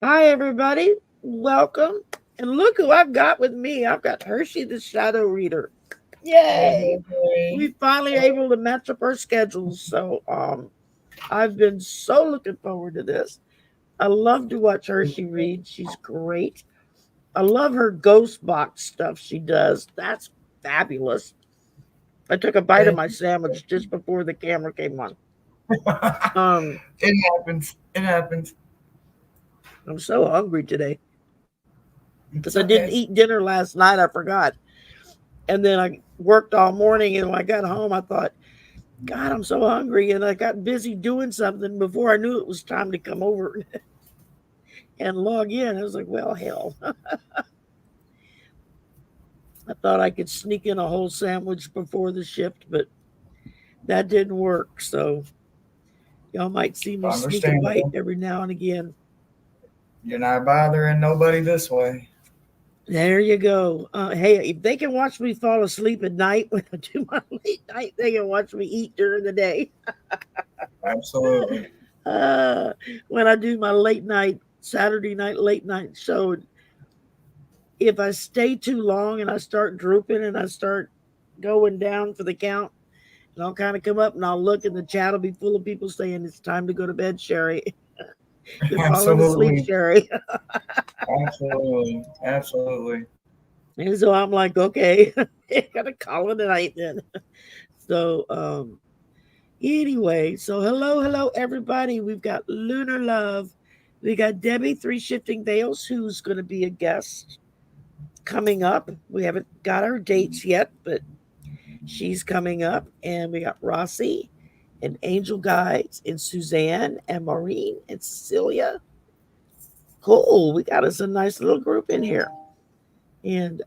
Hi, everybody. Welcome. And look who I've got with me. I've got Hershey the Shadow Reader. Hey, Yay! hey, hey. We finally able to match up our schedules. So I've been so looking forward to this. I love to watch Hershey read. She's great. I love her ghost box stuff she does. That's fabulous. I took a bite of Thank my you. sandwich just before the camera came on. Um, It happens. It happens. I'm so hungry today because It's I didn't okay. eat dinner last night. I forgot. And then I worked all morning. And when I got home, I thought, God, I'm so hungry. And I got busy doing something before I knew it was time to come over and log in. I was like, well, hell. I thought I could sneak in a whole sandwich before the shift, but that didn't work. So y'all might see me sneak a bite Understandable. every now and again. You're not bothering nobody this way. There you go. Hey, if they can watch me fall asleep at night when I do my late night, they can watch me eat during the day. Absolutely. uh, when I do my late night, Saturday night, late night show, if I stay too long and I start drooping and I start going down for the count, and I'll kind of come up and I'll look and the chat will be full of people saying, it's time to go to bed, Sherry. You're falling asleep, Absolutely. Sherry. Absolutely. Absolutely. And so I'm like, okay, I gotta call it a night then. So, anyway, so hello, everybody. We've got Lunar Love. We got Debbie, Three Shifting Veils, who's going to be a guest coming up. We haven't got our dates yet, but she's coming up. And we got Rossi and Angel Guides and Suzanne and Maureen and Cecilia. Cool. We got us a nice little group in here. And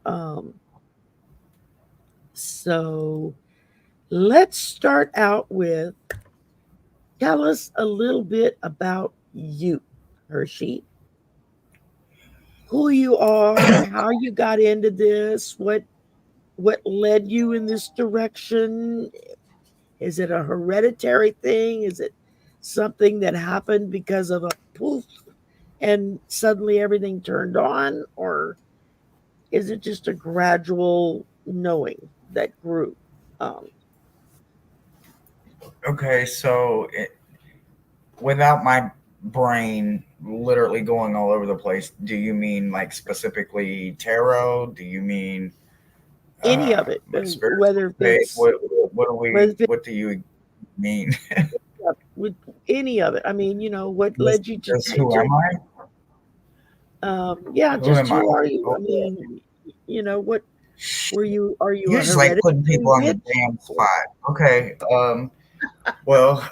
so let's start out with tell us a little bit about you, Hershey. Who you are, how you got into this, what led you in this direction. Is it a hereditary thing? Is it something that happened because of a poof and suddenly everything turned on? Or is it just a gradual knowing that grew? Um, Okay, so without my brain literally going all over the place, do you mean like specifically tarot? Do you mean any of it, like spiritual whether if faith? it's What do we? whether if What do you mean? with any of it. I mean, what Just, led you to just who am I? yeah, Who just am I? who are you? I Okay. mean, what are you You a just like hereditary putting people on the witch? damn spot. Okay. Well,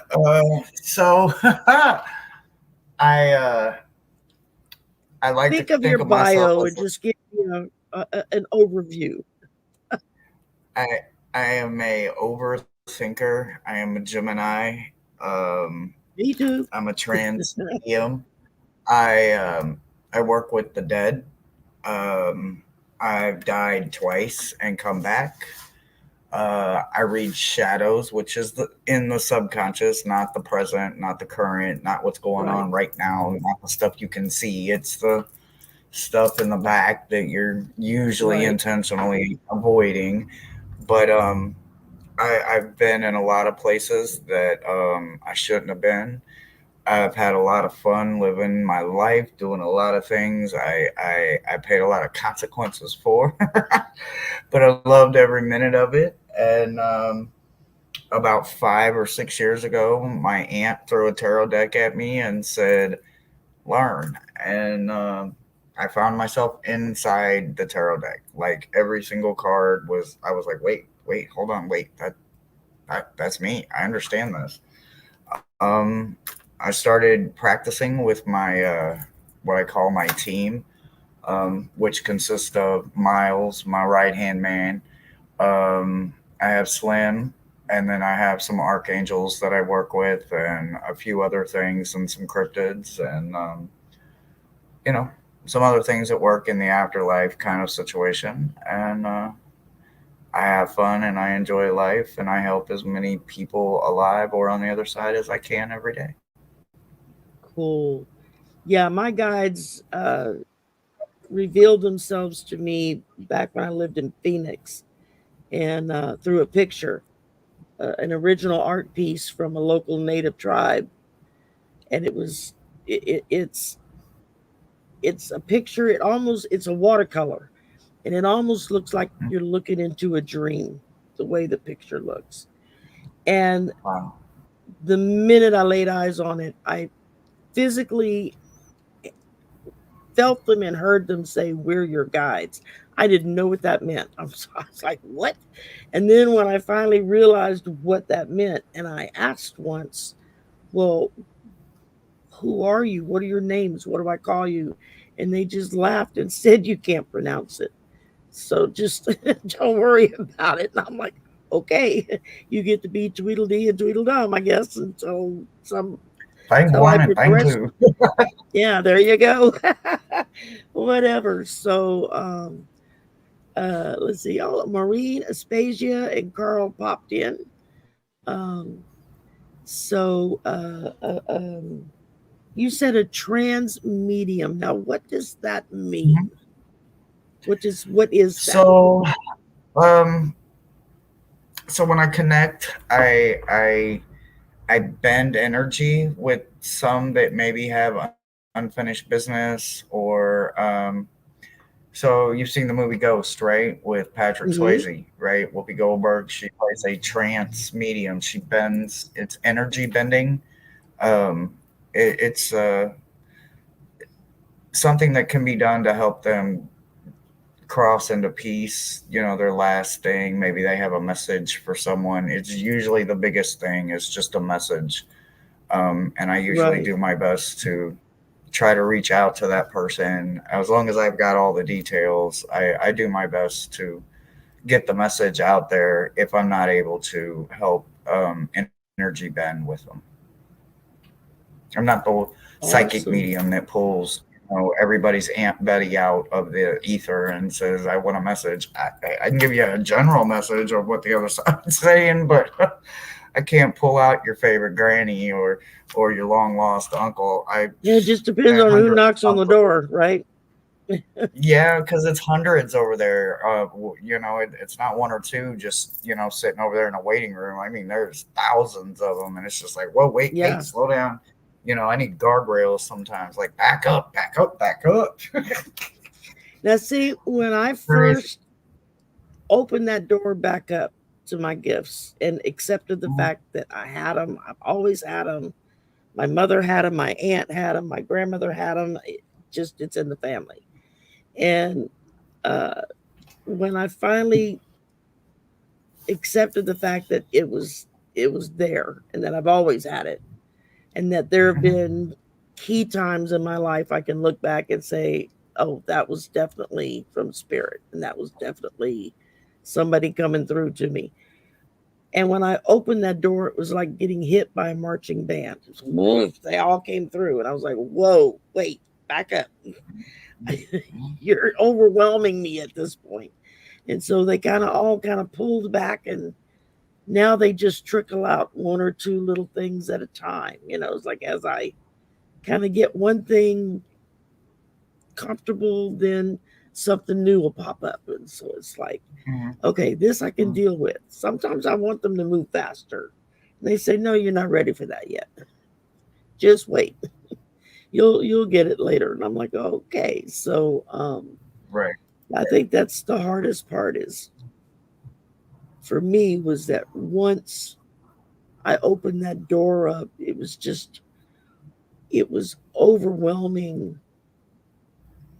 so I I like to Think of think your of myself bio as and just give an overview. I I am a overthinker. I am a Gemini. Um, Me too. I'm a trance medium. I work with the dead. Um, I've died twice and come back. I read shadows, which is in the subconscious, not the present, not the current, not what's going Right, on right now, not the stuff you can see. It's the stuff in the back that you're usually right. intentionally avoiding. But I've been in a lot of places that I shouldn't have been. I've had a lot of fun living my life, doing a lot of things I paid a lot of consequences for, but I loved every minute of it. And about 5 or 6 years ago, my aunt threw a tarot deck at me and said, "Learn." And I found myself inside the tarot deck. Like every single card was, I was like, wait, hold on, wait, that's me. I understand this. Um, I started practicing with my what I call my team, which consists of Miles, my right hand man. I have Slim, and then I have some archangels that I work with, and a few other things, and some cryptids, and you know, some other things that work in the afterlife kind of situation. And I have fun and I enjoy life, and I help as many people alive or on the other side as I can every day. Cool. Yeah, my guides revealed themselves to me back when I lived in Phoenix, and through a picture, an original art piece from a local native tribe, and it's a picture. It's a watercolor, and it almost looks like you're looking into a dream. The way the picture looks, and Wow. the minute I laid eyes on it, I physically felt them and heard them say, "We're your guides." I didn't know what that meant. I was like, "What?" And then when I finally realized what that meant, and I asked once, "Well, who are you? What are your names? What do I call you?" And they just laughed and said, "You can't pronounce it. So just don't worry about it." And I'm like, "Okay, you get to be Tweedledee and Tweedledum, I guess, Thank until I one and thank progress." two. Yeah, there you go. Whatever. So let's see. Oh, Maureen, Aspasia, and Carl popped in. Um, so you said a trans medium. Now, what does that mean? Mhm. What is that? So, um, so when I connect, I bend energy with some that maybe have unfinished business or so you've seen the movie Ghost, right? With Patrick Mm-hmm. Swayze, right? Whoopi Goldberg, she plays a trance medium. She bends, it's energy bending. It's something that can be done to help them cross into peace, their last thing. Maybe they have a message for someone. It's usually the biggest thing is just a message. And I usually Right. do my best to try to reach out to that person. As long as I've got all the details, I do my best to get the message out there if I'm not able to help energy bend with them. I'm not the psychic Awesome. medium that pulls everybody's Aunt Betty out of the ether and says, "I want a message." I can give you a general message of what the other side's saying, but I can't pull out your favorite granny or your long lost uncle. I Yeah, it just depends a on who hundred knocks on the uncles. door, right? Yeah, because it's hundreds over there. It's not one or two just sitting over there in a waiting room. I mean, there's thousands of them, and it's just like, whoa, wait, hey, Yeah. slow down. I need guardrails sometimes. Like, back up, back up, back up. Now, see, when I Crazy. first opened that door back up to my gifts and accepted the Mhm. fact that I had them, I've always had them. My mother had them, my aunt had them, my grandmother had them. It's in the family. And uh, when I finally accepted the fact that it was there and that I've always had it, and that there have Mhm. been key times in my life I can look back and say, "Oh, that was definitely from spirit, and that was definitely somebody coming through to me." And when I opened that door, it was like getting hit by a marching band. Woof, they all came through, and I was like, "Whoa, wait, back up! You're overwhelming me at this point." And so they all kind of pulled back, and now they just trickle out one or two little things at a time. It's like as I kind of get one thing comfortable, then something new will pop up. And so it's like, Mhm. okay, this I can Mhm. deal with. Sometimes I want them to move faster. And they say, "No, you're not ready for that yet. Just wait. You'll get it later." And I'm like, "Okay." So Right. I think that's the hardest part is for me was that once I opened that door up, it was overwhelming,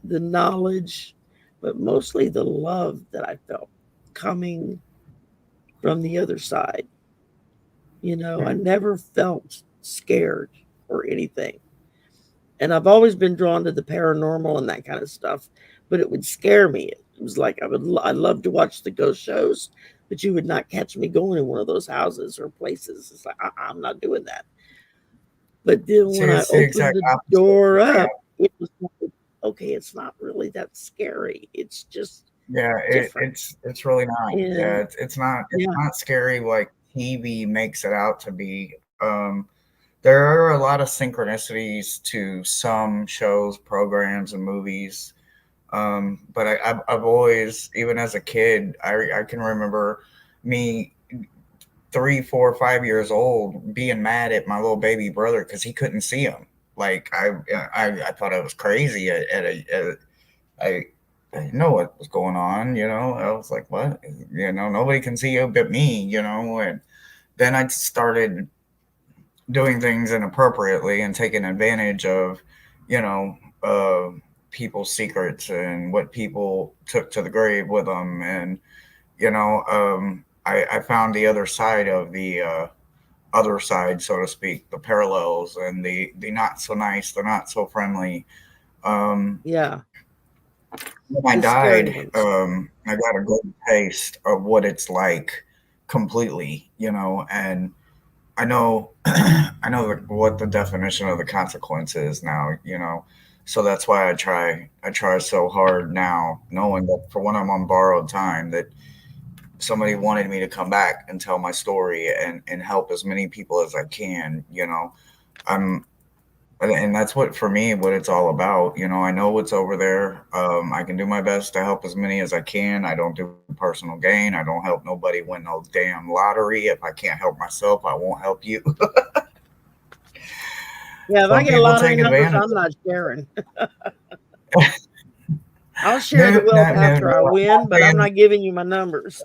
the knowledge, but mostly the love that I felt coming from the other side. I Mhm. never felt scared or anything. And I've always been drawn to the paranormal and that kind of stuff, but it would scare me. It was like I love to watch the ghost shows, but you would not catch me going in one of those houses or places. It's like I'm not doing that. But then See, when I it's the opened exact the opposite. door Yeah. up, it was like, okay, it's not really that scary. It's just Yeah, different. it's really not. Yeah, And it's not yeah, scary like TV makes it out to be. there are a lot of synchronicities to some shows, programs, and movies. But I've always, even as a kid, I can remember me 3, 4, 5 years old being mad at my little baby brother because he couldn't see him. Like I thought I was crazy I I didn't know what was going on. I was like, what? Nobody can see you but me. And then I started doing things inappropriately and taking advantage of, you know, uh, people's secrets and what people took to the grave with them. And, I found the other side of the other side, so to speak, the parallels and the not so nice, the not so friendly. Um, Yeah, when I the scary died, ones. I got a good taste of what it's like completely, and I know I know what the definition of the consequence is now, so that's why I try so hard now, knowing that for when I'm on borrowed time, that somebody wanted me to come back and tell my story and help as many people as I can. I'm and that's what, for me, what it's all about. I know what's over there. I can do my best to help as many as I can. I don't do personal gain. I don't help nobody win no damn lottery. If I can't help myself, I won't help you. Yeah, if I Some get people lottery take numbers, advantage. I'm not sharing. I'll share the No, wealth no, no, after I no. win, but I'm not giving you my numbers.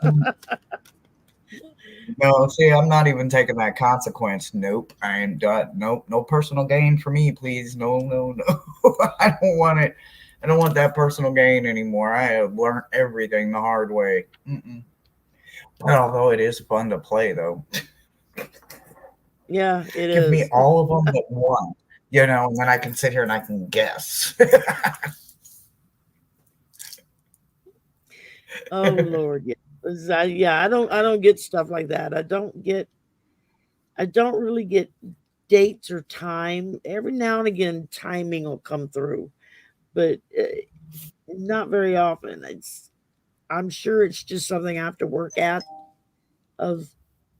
No, see, I'm not even taking that consequence. Nope, I ain't done. Nope, no personal gain for me, please. No, no, no. I don't want it. I don't want that personal gain anymore. I have learned everything the hard way. Mm-mm. But although it is fun to play, though, Yeah, it give me is. all of them at once, and then I can sit here and I can guess. Oh Lord, yeah. 'Cause I don't get stuff like that. I don't really get dates or time. Every now and again, timing will come through, but not very often. I'm sure it's just something I have to work at of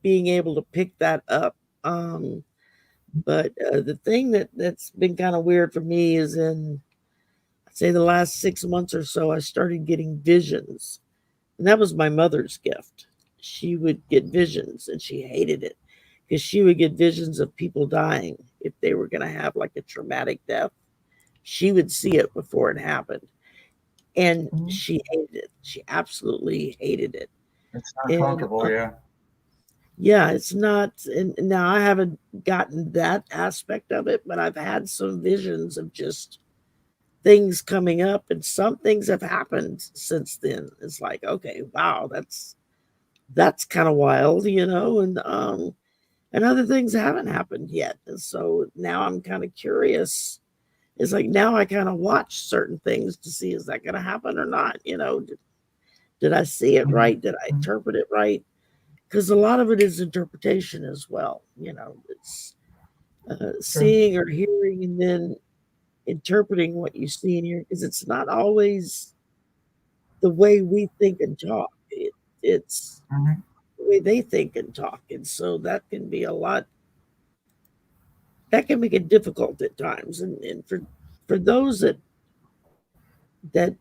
being able to pick that up. But the thing that's been kind of weird for me is in, I'd say, the last 6 months or so, I started getting visions, and that was my mother's gift. She would get visions, and she hated it because she would get visions of people dying if they were going to have like a traumatic death. She would see it before it happened, and Mhm. she hated it. She absolutely hated it. It's not And comfortable, yeah. yeah, it's not. And now I haven't gotten that aspect of it, but I've had some visions of just things coming up, and some things have happened since then. It's like, okay, wow, that's kind of wild, and other things haven't happened yet. And so now I'm kind of curious. It's like now I kind of watch certain things to see, is that going to happen or not? Did I see it Mhm. right? Did I Mhm. interpret it right? Because a lot of it is interpretation as well. It's True. seeing or hearing and then interpreting what you see and hear, because it's not always the way we think and talk. It's Mhm. the way they think and talk. And so that can be a lot, that can make it difficult at times. And for those that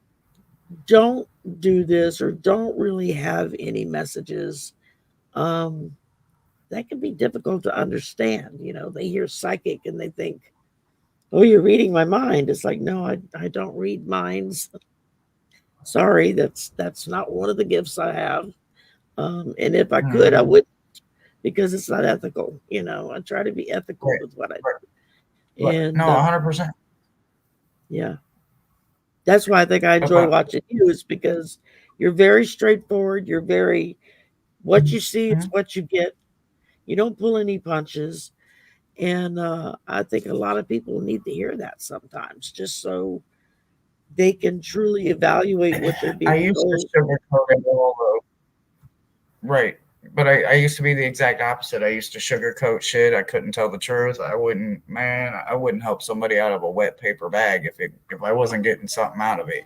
don't do this or don't really have any messages, um, that can be difficult to understand. They hear psychic and they think, oh, you're reading my mind. It's like, no, I don't read minds. Sorry, that's not one of the gifts I have. And if I could, I Mhm. would, because it's not ethical. I try to be ethical Right. with what I Right. do. Right. And No, 100%. yeah, that's why I think I enjoy Okay. watching you, is because you're very straightforward. You're very, what you Mhm. see is what you get. You don't pull any punches. And I think a lot of people need to hear that sometimes, just so they can truly evaluate what they're I being used to told. sugarcoat it all, though. Right. But I used to be the exact opposite. I used to sugarcoat shit. I couldn't tell the truth. I wouldn't help somebody out of a wet paper bag if I wasn't getting something out of it.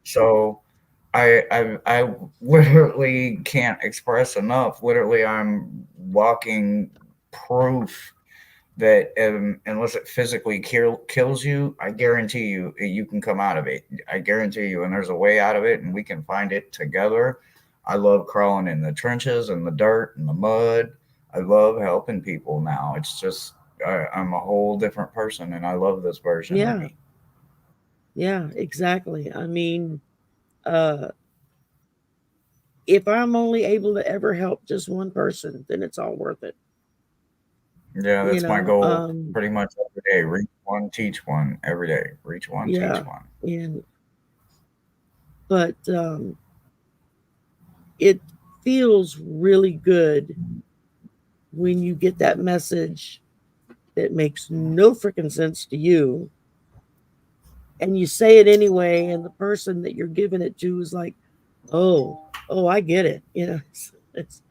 So I literally can't express enough. Literally, I'm walking proof that unless it physically kills you, I guarantee you you can come out of it. I guarantee you, and there's a way out of it, and we can find it together. I love crawling in the trenches and the dirt and the mud. I love helping people now. It's just I'm a whole different person, and I love this version of Yeah, me. yeah, exactly. I mean, uh, if I'm only able to ever help just one person, then it's all worth it. Yeah, You that's my know, goal pretty much every day. Reach one, teach one every day. Reach one, teach yeah, one. and but it feels really good when you get that message that makes no freaking sense to you, and you say it anyway, and the person that you're giving it to is like, oh, oh, I get it. You know, it's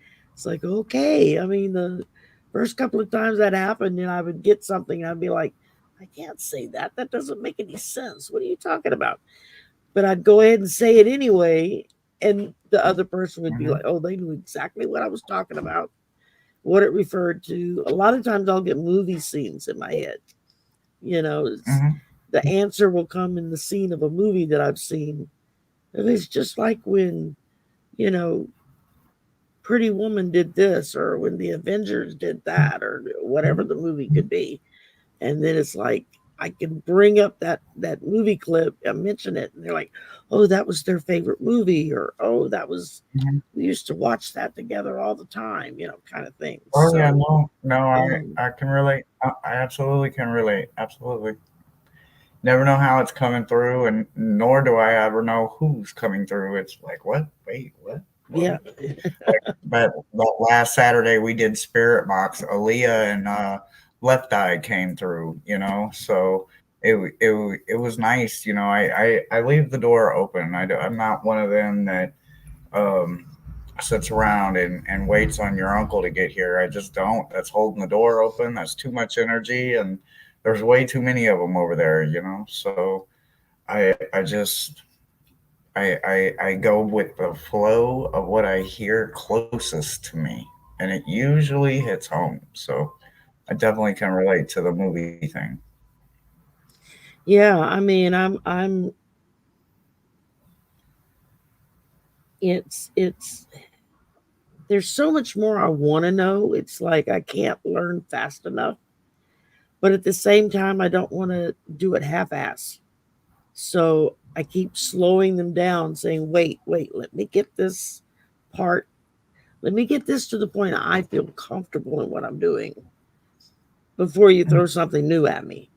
like, okay. I mean, the first couple of times that happened, and I would get something, and I'd be like, I can't say that. That doesn't make any sense. What are you talking about? But I'd go ahead and say it anyway, and the other person would be Hmm. like, oh, they knew exactly what I was talking about, what it referred to. A lot of times I'll get movie scenes in my head. You know, it's, Hmm. the answer will come in the scene of a movie that I've seen. And it's just like when, you know, Pretty Woman did this, or when the Avengers did that, or whatever the movie could be. And then it's like I can bring up that movie clip and mention it, and they're like, "Oh, that was their favorite movie," or "Oh, that was Hmm. we used to watch that together all the time," kind of thing. Oh yeah, So, no, no, um, I can relate. I absolutely can relate. Absolutely. Never know how it's coming through, and nor do I ever know who's coming through. It's like, what? Wait, what? yeah, What? Like that last Saturday we did Spirit Box, Aaliyah and Left Eye came through, so it was nice. I leave the door open. I'm not one of them that um, sits around and waits on your uncle to get here. I just don't. That's holding the door open. That's too much energy, and there's way too many of them over there. So I just I go with the flow of what I hear closest to me, and it usually hits home. So I definitely can relate to the movie thing. yeah. I mean, I'm. It's. There's so much more I want to know. It's like I can't learn fast enough, but at the same time, I don't want to do it half-ass. So I keep slowing them down, saying, wait, wait, let me get this part. Let me get this to the point I feel comfortable in what I'm doing before you throw something new at me.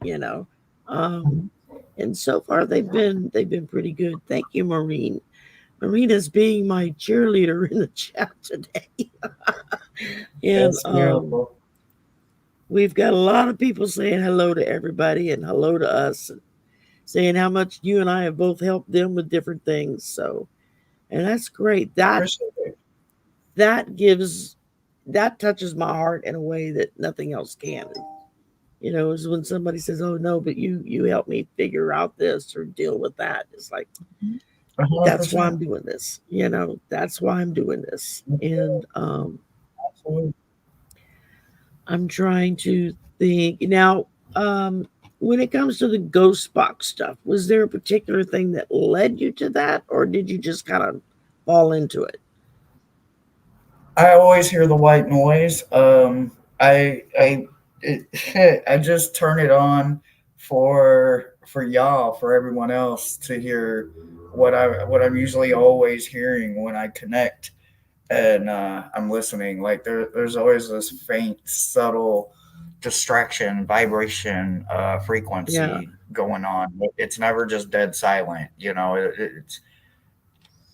Um, and so far they've been pretty good. Thank you, Maureen. Marina's being my cheerleader in the chat today. And That's beautiful. we've got a lot of people saying hello to everybody and hello to us, and saying how much you and I have both helped them with different things. So, and that's great. That Appreciate it. that gives that touches my heart in a way that nothing else can. Is when somebody says, "Oh no, but you helped me figure out this or deal with that." It's like, 100%. that's why I'm doing this. That's why I'm doing this. And Absolutely. I'm trying to think now. When it comes to the ghost box stuff, was there a particular thing that led you to that, or did you just kind of fall into it? I always hear the white noise. I just turn it on for y'all, for everyone else to hear what I'm usually always hearing when I connect and I'm listening. Like there's always this faint, subtle distraction, vibration, Yeah, frequency going on. It's never just dead silent. It's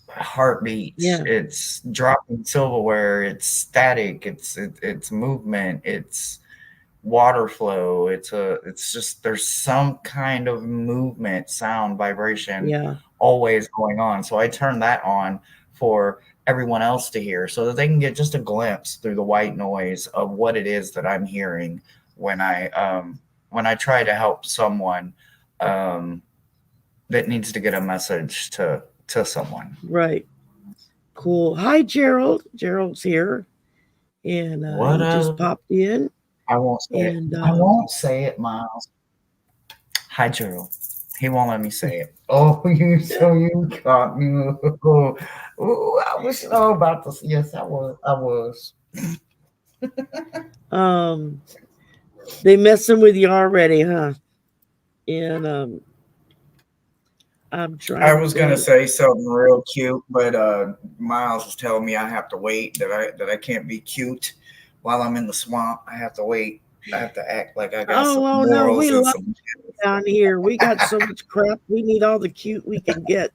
heartbeats, yeah, it's dropping silverware, it's static, it's movement, it's water flow, it's just there's some kind of movement, sound, vibration yeah, always going on. So I turn that on for everyone else to hear so that they can get just a glimpse through the white noise of what it is that I'm hearing when I try to help someone um that needs to get a message to someone. right. Cool. Hi, Gerald. Gerald's here, and What he just up? popped in. I won't say it. And I won't say it, Miles. Hi, Gerald. He won't let me say it. Oh, you caught me. Ooh, I was so about to. Yes, I was. I was. um, they messing with you already, huh? And I'm I trying to was gonna think. say something real cute, but Miles is telling me I have to wait. That I can't be cute while I'm in the swamp. I have to wait. I have to act like I got some Oh, no, we morals and love some. down here. We got so much crap. We need all the cute we can get.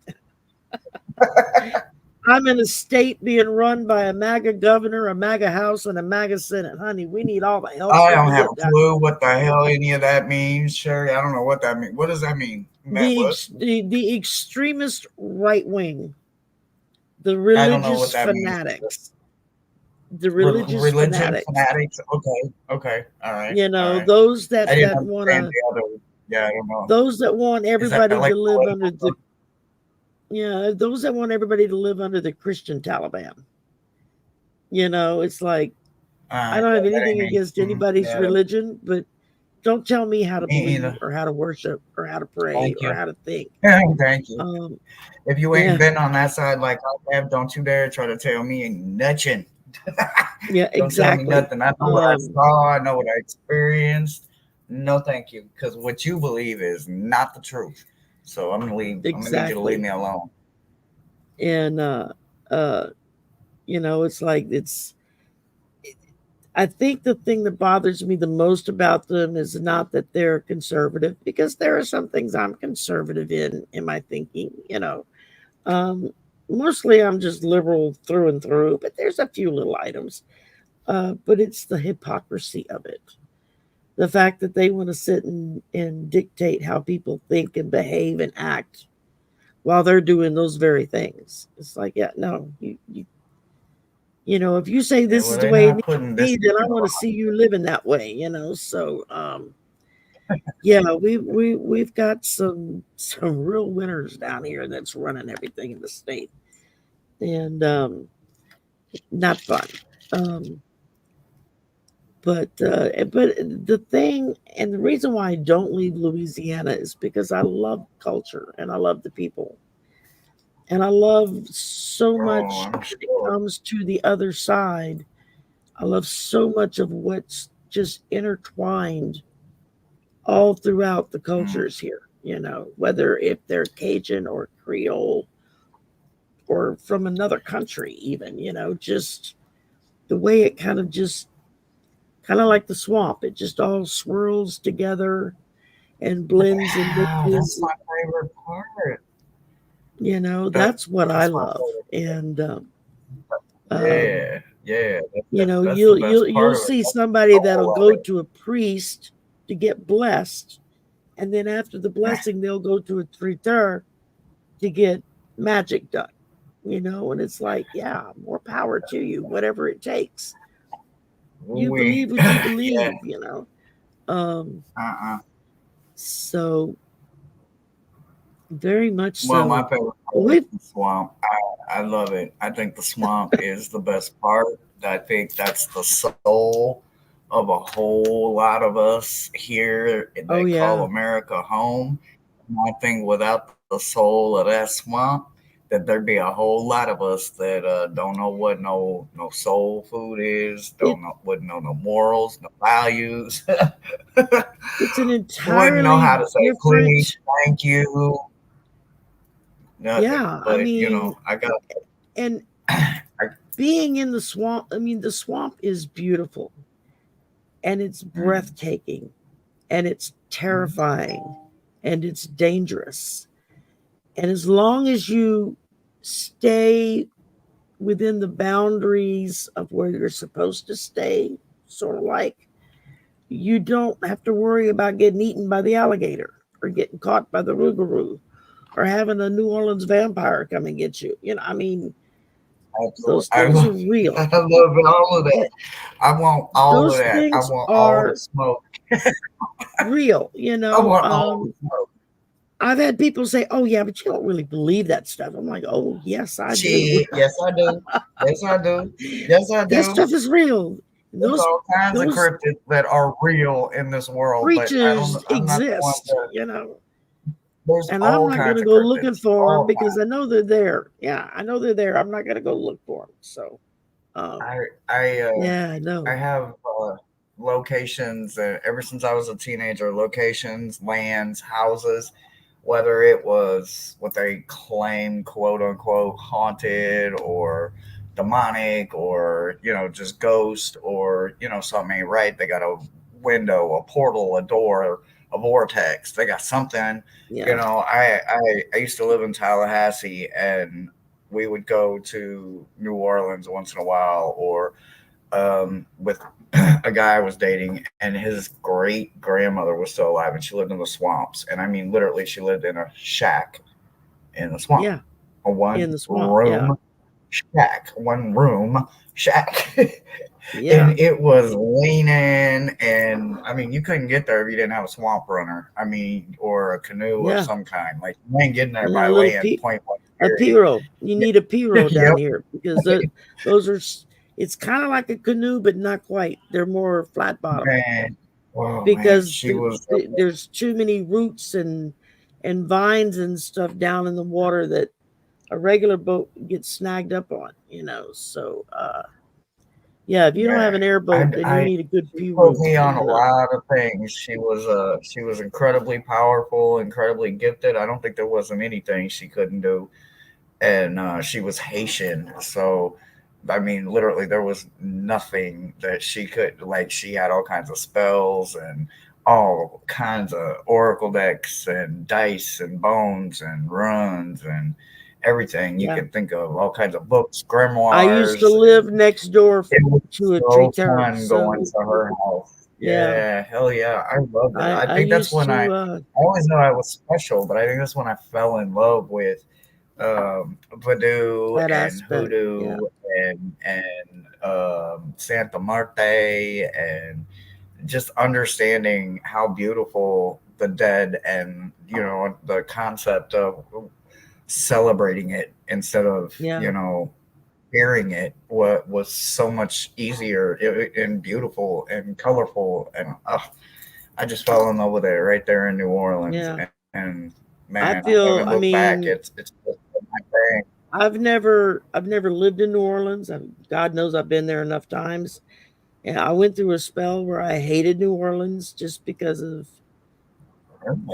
I'm in a state being run by a MAGA governor, a MAGA House, and a MAGA Senate. Honey, we need all the help I we don't can have get a down. clue what the hell any of that means, Sherry. I don't know what that means. What does that mean? Matt, what? The extremist right wing, the I don't know what religious that means. fanatics, the religious Religion fanatics. fanatics. Okay, okay, all right, You all know, right. I didn't want understand to, the other. Yeah, I don't know. those that want Is that everybody like to live under political the, yeah, those that want everybody to live under the Christian Taliban. You know, it's like I don't have That ain't anything me. against anybody's Yeah, that ain't religion, but don't tell me how to me believe either. or how to worship or how to pray Thank or you. how to think. Thank you. Um, If you ain't yeah, been on that side like I have, don't you dare try to tell me ain't nothing. yeah, Don't tell me exactly. nothing. I know what I saw. I know what I experienced. No, thank you. Because what you believe is not the truth. So I'm gonna leave. I'm gonna need you to leave Exactly. me alone. And uh, it's like I think the thing that bothers me the most about them is not that they're conservative, because there are some things I'm conservative in my thinking, Um, mostly I'm just liberal through and through, but there's a few little items. But it's the hypocrisy of it. The fact that they want to sit and dictate how people think and behave and act while they're doing those very things. It's like, yeah, no, if you say Yeah, this well, is the they're way it not needs putting to this be, then I in want to see you living that way. So yeah, we've got some real winners down here that's running everything in the state. And not fun. Um, but the thing and the reason why I don't leave Louisiana is because I love culture and I love the people. And I love so Oh, much I'm when it sure. comes to the other side. I love so much of what's just intertwined all throughout the Mm. cultures here, whether if they're Cajun or Creole or from another country, even, just the way it kind of like the swamp, it just all swirls together and blends and Wow, that's mixes. my favorite part. That's what I That's my love. favorite. And um, Yeah, yeah. That's the you'll best you'll part of it. see That's the somebody that'll soul of go it. to a priest to get blessed, and then after the blessing, they'll go to a traiteur to get magic done. And it's like, yeah, more power to you, whatever it takes. You We, believe what you yeah. believe. Um, Uh-uh. so very much Well, my so. favorite part is We the swamp. I love it. I think the swamp is the best part. I think that's the soul of a whole lot of us here Oh that call yeah, America home. And I think without the soul of that swamp, that there'd be a whole lot of us that don't know what no soul food is, it don't know wouldn't know no morals, no values, it's an wouldn't know entirely how to say please, different. thank you, nothing. Yeah, I But mean, I got and I, being in the swamp. I mean, the swamp is beautiful and it's mm, breathtaking and it's mm, terrifying and it's dangerous. And as long as you stay within the boundaries of where you're supposed to stay, sort of like, you don't have to worry about getting eaten by the alligator or getting caught by the rougarou or having a New Orleans vampire come and get you. I mean, absolutely. those things are real. I love all of that. Eh, I want all of Those that. I things want all the are smoke. real. I want all the smoke. I've had people say, "Oh yeah, but you don't really believe that stuff." I'm like, "Oh yes, I do. Shit. Yes, I do. Yes, I do. Yes, I That do. stuff is real. And There's all kinds of those cryptids that are real in this world, but creatures I'm not the one exist, that. There's and I'm all not going kinds to of go looking cryptids, for them all because I know they're there. Yeah, I know they're there. I'm not going to go look for them. So, um, I I uh, yeah, I no, have locations ever since I was a teenager. Locations, lands, houses, whether it was what they claim, quote unquote, haunted or demonic, or just ghost, or something ain't right. They got a window, a portal, a door, a vortex. They got something. yeah, I used to live in Tallahassee, and we would go to New Orleans once in a while, or with a guy I was dating, and his great grandmother was still alive, and she lived in the swamps. And I mean, literally, she lived in a shack in the swamp, yeah, a one in the swamp. Yeah, room shack, one room shack. yeah, And it was leaning, and I mean, you couldn't get there if you didn't have a swamp runner. I mean, or a canoe of yeah. some kind. Like, you ain't getting there And then by a little land, point blank, a period. pirogue. You need a pirogue down Yep. here because those are. It's kind of like a canoe, but not quite. They're more flat bottom Man. Oh, man. because She was. there's too many roots and vines and stuff down in the water that a regular boat gets snagged up on. So yeah, if you don't have Yeah, an airboat, then you need a good she put pirogue. me on a lot of things. She was incredibly powerful, incredibly gifted. I don't think there wasn't anything she couldn't do, and she was Haitian, so I mean, literally, there was nothing that she could like. She had all kinds of spells and all kinds of oracle decks and dice and bones and runs and everything you Yeah, can think of. All kinds of books, I used to grimoires, live next door it was to a tree so terrace, fun going so to her house. yeah, Yeah, hell yeah. I loved it. I I think that's used when I to always know I was special, but I think that's when I fell in love with voodoo that and aspect. Yeah, hoodoo and Santa Marte, and just understanding how beautiful the dead, and the concept of celebrating it instead of yeah, hearing it, what was so much easier and beautiful and colorful. And I just fell in love with it right there in New Orleans. yeah. And man, I I haven't feel. I looked back. mean, It's my thing. I've never lived in New Orleans. God knows I've been there enough times. And I went through a spell where I hated New Orleans just because of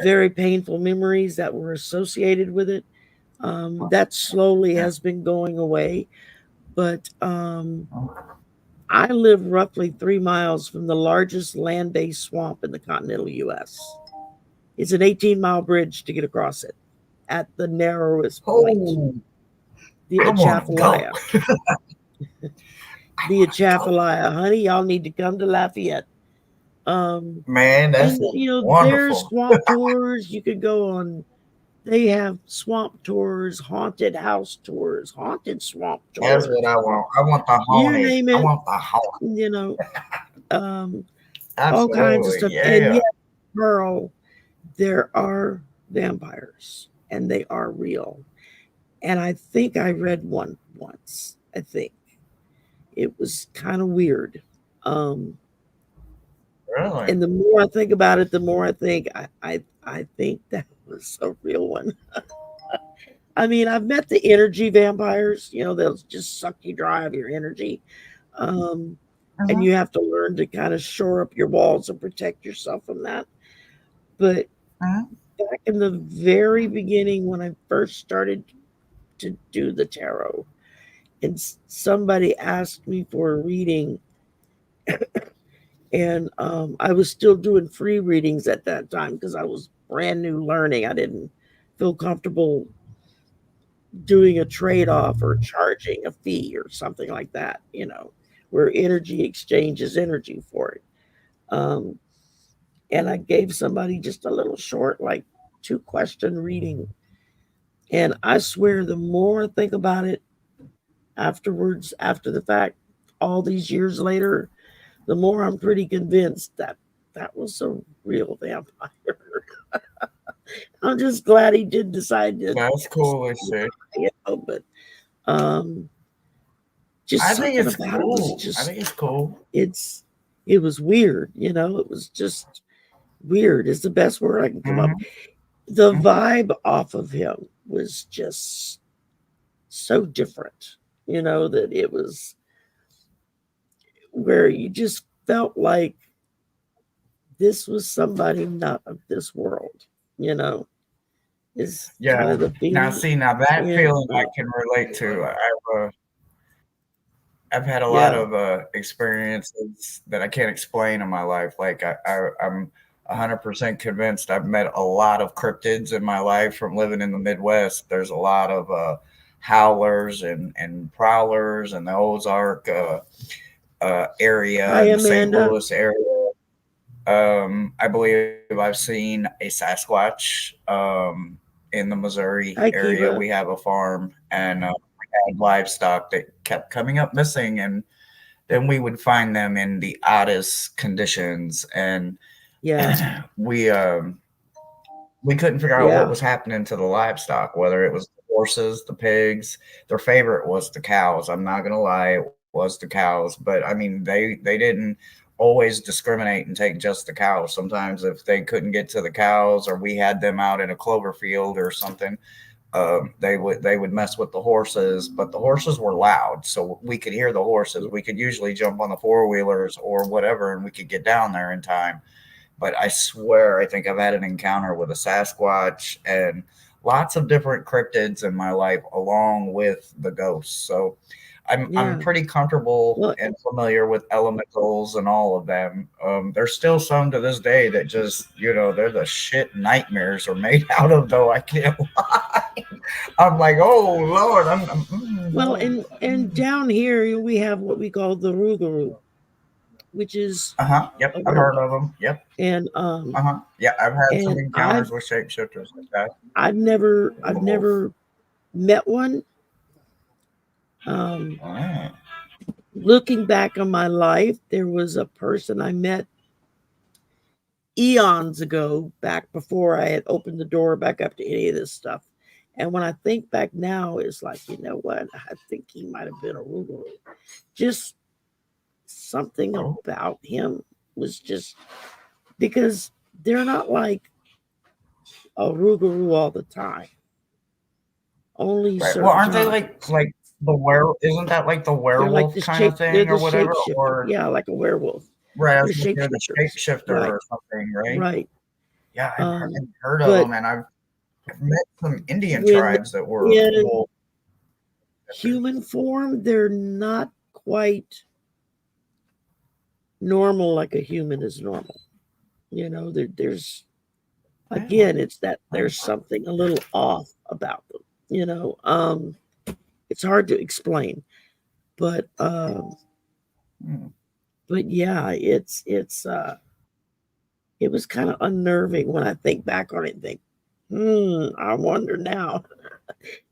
very painful memories that were associated with it. That slowly Yeah. has been going away, but I live roughly 3 miles from the largest land based swamp in the continental US. It's an 18-mile bridge to get across it at the narrowest point, Oh, the I want to go. Atchafalaya. I The want to go. Atchafalaya, honey, y'all need to come to Lafayette. Um, Man, that and sounds there's wonderful. swamp tours. You could go on. They have swamp tours, haunted house tours, haunted swamp That's what tours. I want. I want the You honey. name I it. want the honey. You know, um, all kinds of Absolutely. stuff. And Yeah. yet, Pearl, there are vampires, and they are real. And I think I read one once. I think it was kind of weird. Um, Really? and the more I think about it, the more I think I think that was a real one. I mean, I've met the energy vampires. They'll just suck you dry of your energy, um, and Uh-huh. you have to learn to kind of shore up your walls and protect yourself from that. But Uh-huh. back in the very beginning, when I first started to do the tarot, and somebody asked me for a reading, and I was still doing free readings at that time because I was brand new learning. I didn't feel comfortable doing a trade off or charging a fee or something like that, where energy exchanges energy for it. Um, and I gave somebody just a little short, like 2-question reading. And I swear, the more I think about it afterwards, after the fact, all these years later, the more I'm pretty convinced that that was a real vampire. I'm just glad he did decide to, That's cool as shit. but um, Just I think something it's about it was cool. I just think it's cool. it's it was weird, you know, it was just weird is the best word I can come up. Hmm. The vibe off of him was just so different, you know, that it was where you just felt like this was somebody not of this world, you know, is Yeah. kind of the Now, feeling. see, now that And feeling I can relate to. I've had a lot yeah, of experiences that I can't explain in my life. Like I'm 100% convinced I've met a lot of cryptids in my life from living in the Midwest. There's a lot of howlers and prowlers in the Ozark area hi and the St. Amanda. Louis area. I believe I've seen a Sasquatch in the Missouri Hi area. Kiva. We have a farm and we had livestock that kept coming up missing, and then we would find them in the oddest conditions, and Yeah, we we couldn't figure out what yeah, was happening to the livestock, whether it was the horses, the pigs. Their favorite was the cows. I'm not gonna lie, it was the cows. But I mean, they didn't always discriminate and take just the cows. Sometimes if they couldn't get to the cows, or we had them out in a clover field or something, they would mess with the horses. But the horses were loud, so we could hear the horses. We could usually jump on the four wheelers or whatever, and we could get down there in time. But I swear, I think I've had an encounter with a Sasquatch and lots of different cryptids in my life, along with the ghosts. So I'm yeah. pretty comfortable Well, and familiar with elementals and all of them. There's still some to this day that just, they're the shit nightmares are made out of. Though I can't lie. I'm like, oh Lord, well, no. and down here we have what we call the Rougarou, which is Uh huh. Yep, a I've heard of werewolf. them. Yep. And Uh-huh. Yeah, I've had some and encounters with shapeshifters like that. I've Oh, never met one. Um, oh, looking back on my life, there was a person I met eons ago, back before I had opened the door back up to any of this stuff. And when I think back now, it's like, you know what? I think he might have been a Rougarou. Just something oh. about him was just because they're not like a Rougarou all the time. Only Right. Well, certain aren't they like times. like the Isn't that like the They're like werewolf kind of they're thing the or whatever? shapeshifter. Or Yeah, like a werewolf. right, I They're was gonna say the shapeshifters. shapeshifter Right. or something, right? Right. Yeah, I've Um, heard of but them, and I've met some Indian when tribes that were in wolf shifters. human form, they're not quite normal like a human is normal. You know, there's Oh, again, it's that oh, there's something a little off about them. You know, it's hard to explain, but hmm. yeah, it was kind of unnerving when I think back on it and think, I wonder now.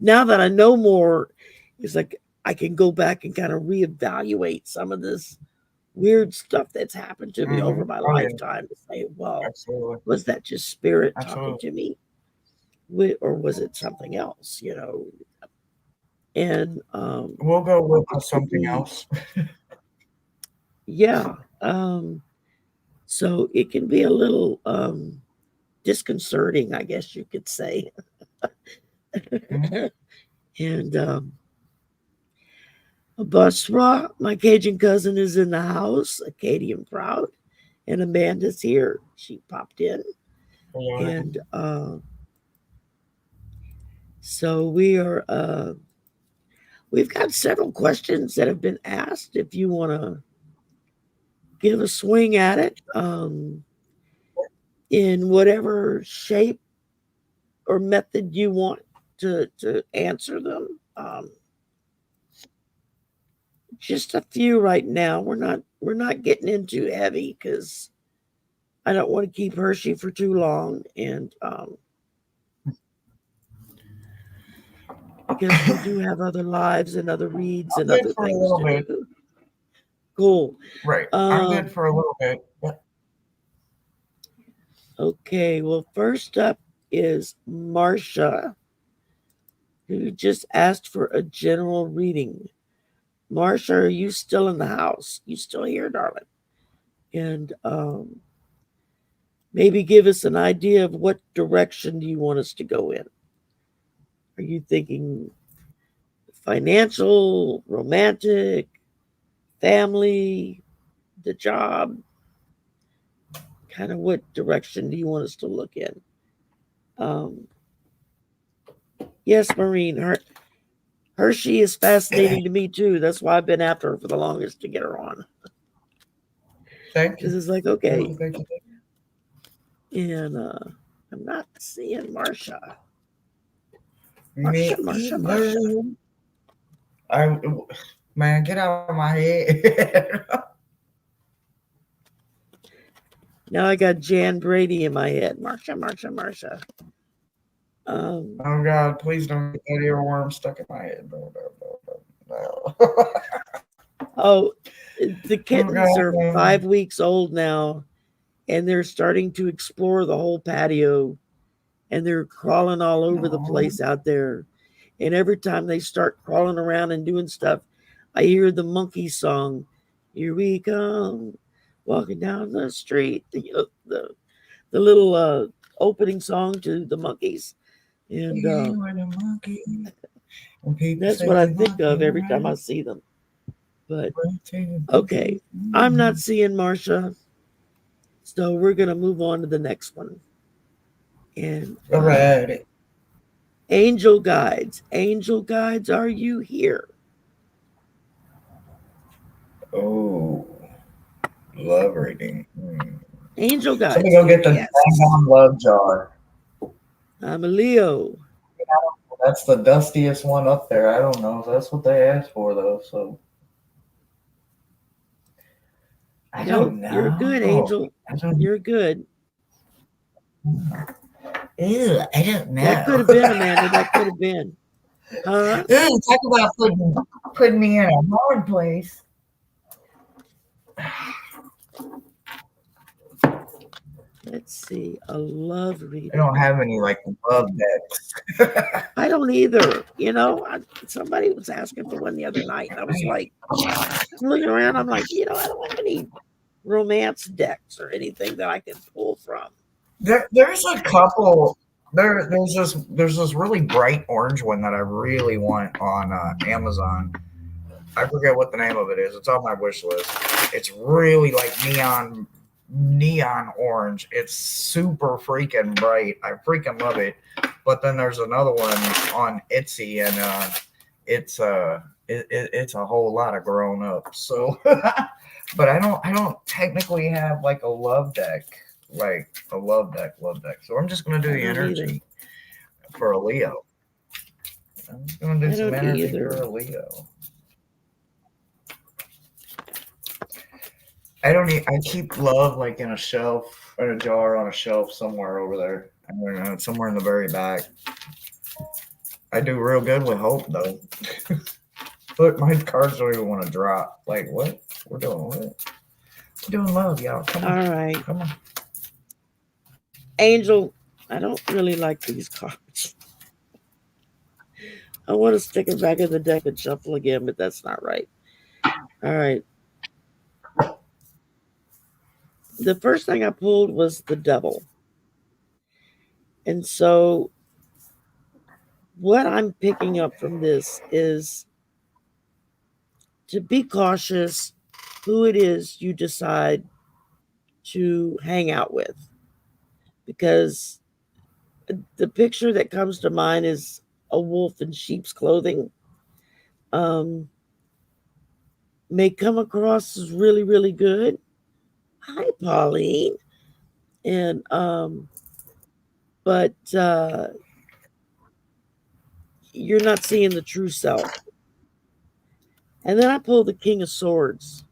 Now that I know more, it's like I can go back and kind of reevaluate some of this weird stuff that's happened to me over my Oh yeah, lifetime to say, well, absolutely, was that just spirit talking absolutely. to me? Or was it something else, you know? And We'll go with it could something be, else. yeah. So it can be a little disconcerting, I guess you could say. Mhm. And Basra, my Cajun cousin, is in the house, Acadian proud, and Amanda's here. She popped in, Hello. and so we are. We've got several questions that have been asked. If you want to give a swing at it, in whatever shape or method you want to answer them. Just a few right now. We're not getting into heavy because I don't want to keep Hershey for too long, and because we do have other lives and other reads I'm and good other for a things little to bit. do. Cool. Right. I'm good Um, for a little bit. But okay. Well, first up is Marcia, who just asked for a general reading. Marsha, are you still in the house? You still here, darling? And maybe give us an idea of what direction do you want us to go in. Are you thinking financial, romantic, family, the job? Kind of what direction do you want us to look in? Um, yes, Maureen, Hershey is fascinating to me too. That's why I've been after her for the longest to get her on. Thank Because you. it's like, Thank okay. you. Thank you. And I'm not seeing Marsha. Me Marsha. either. I man, get out of my head. Now I got Jan Brady in my head. Marsha. Oh God, please don't get that earworm stuck in my head. No. Oh, the Oh kittens God, are no. 5 weeks old now, and they're starting to explore the whole patio, and they're crawling all over the No. place out there. And every time they start crawling around and doing stuff, I hear the monkey song. Here we come, walking down the street. The little opening song to the monkeys, and You were the monkey. When people that's say what I the think of monkey every time I around, see them. But the okay, monkey. I'm not seeing Marsha, so we're gonna move on to the next one. And Alright. angel guides, are you here? Oh, love reading. Angel Somebody guides, go get the yes. dang on love jar. I'm a Leo. That's the dustiest one up there. I don't know if that's what they asked for though. So I Nope, don't you're good, know. Angel. I don't. You're good. Ew, I don't That know. could have been Amanda. That could have been. Huh? Ooh, talk about putting me in a hard place. Let's see. A love I don't reading. have any like love decks. I don't either. Somebody was asking for one the other night, and I was like, I'm looking around. I'm like, I don't have any romance decks or anything that I can pull from. There's a couple. There's this really bright orange one that I really want on Amazon. I forget what the name of it is. It's on my wish list. It's really like neon orange. It's super freaking bright. I freaking love it. But then there's another one on Etsy, and it's a whole lot of grown up. So, but I don't technically have like a love deck, like a love deck. So I'm just gonna do I the don't either. energy for a Leo. I'm just gonna do I some don't energy either. for a Leo. I don't need. I keep love like in a shelf, in a jar on a shelf somewhere over there. I don't know, somewhere in the very back. I do real good with hope though. Look, my cards don't even want to drop. Like what? We're doing what? We're doing love, y'all. Come on, All right. come on. Angel, I don't really like these cards. I want to stick it back in the deck and shuffle again, but that's not right. All right. The first thing I pulled was the devil. And so what I'm picking up from this is to be cautious who it is you decide to hang out with, because the picture that comes to mind is a wolf in sheep's clothing. Um, may come across as really, really good. Hi, Pauline. And but you're not seeing the true self. And then I pull the King of Swords,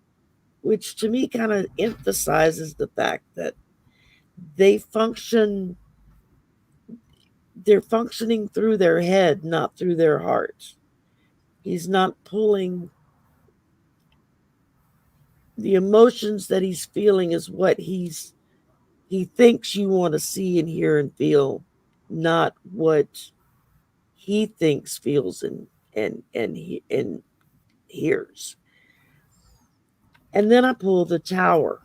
which to me kind of emphasizes the fact that they function they're functioning through their head, not through their heart. He's not pulling the emotions that he's feeling is what he thinks you want to see and hear and feel, not what he thinks, feels, and hears. And then I pull the Tower.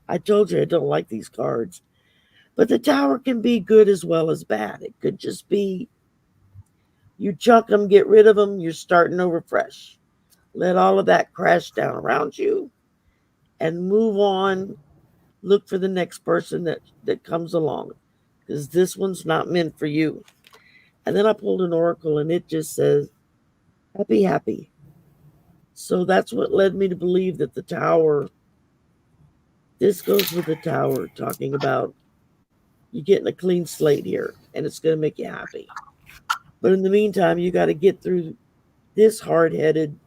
I told you I don't like these cards. But the Tower can be good as well as bad. It could just be you chuck them, get rid of them, you're starting over fresh. Let all of that crash down around you and move on. Look for the next person that comes along, because this one's not meant for you. And then I pulled an oracle and it just says, happy, happy. So that's what led me to believe that the Tower, this goes with the Tower, talking about you getting a clean slate here and it's going to make you happy. But in the meantime, you got to get through this hard-headed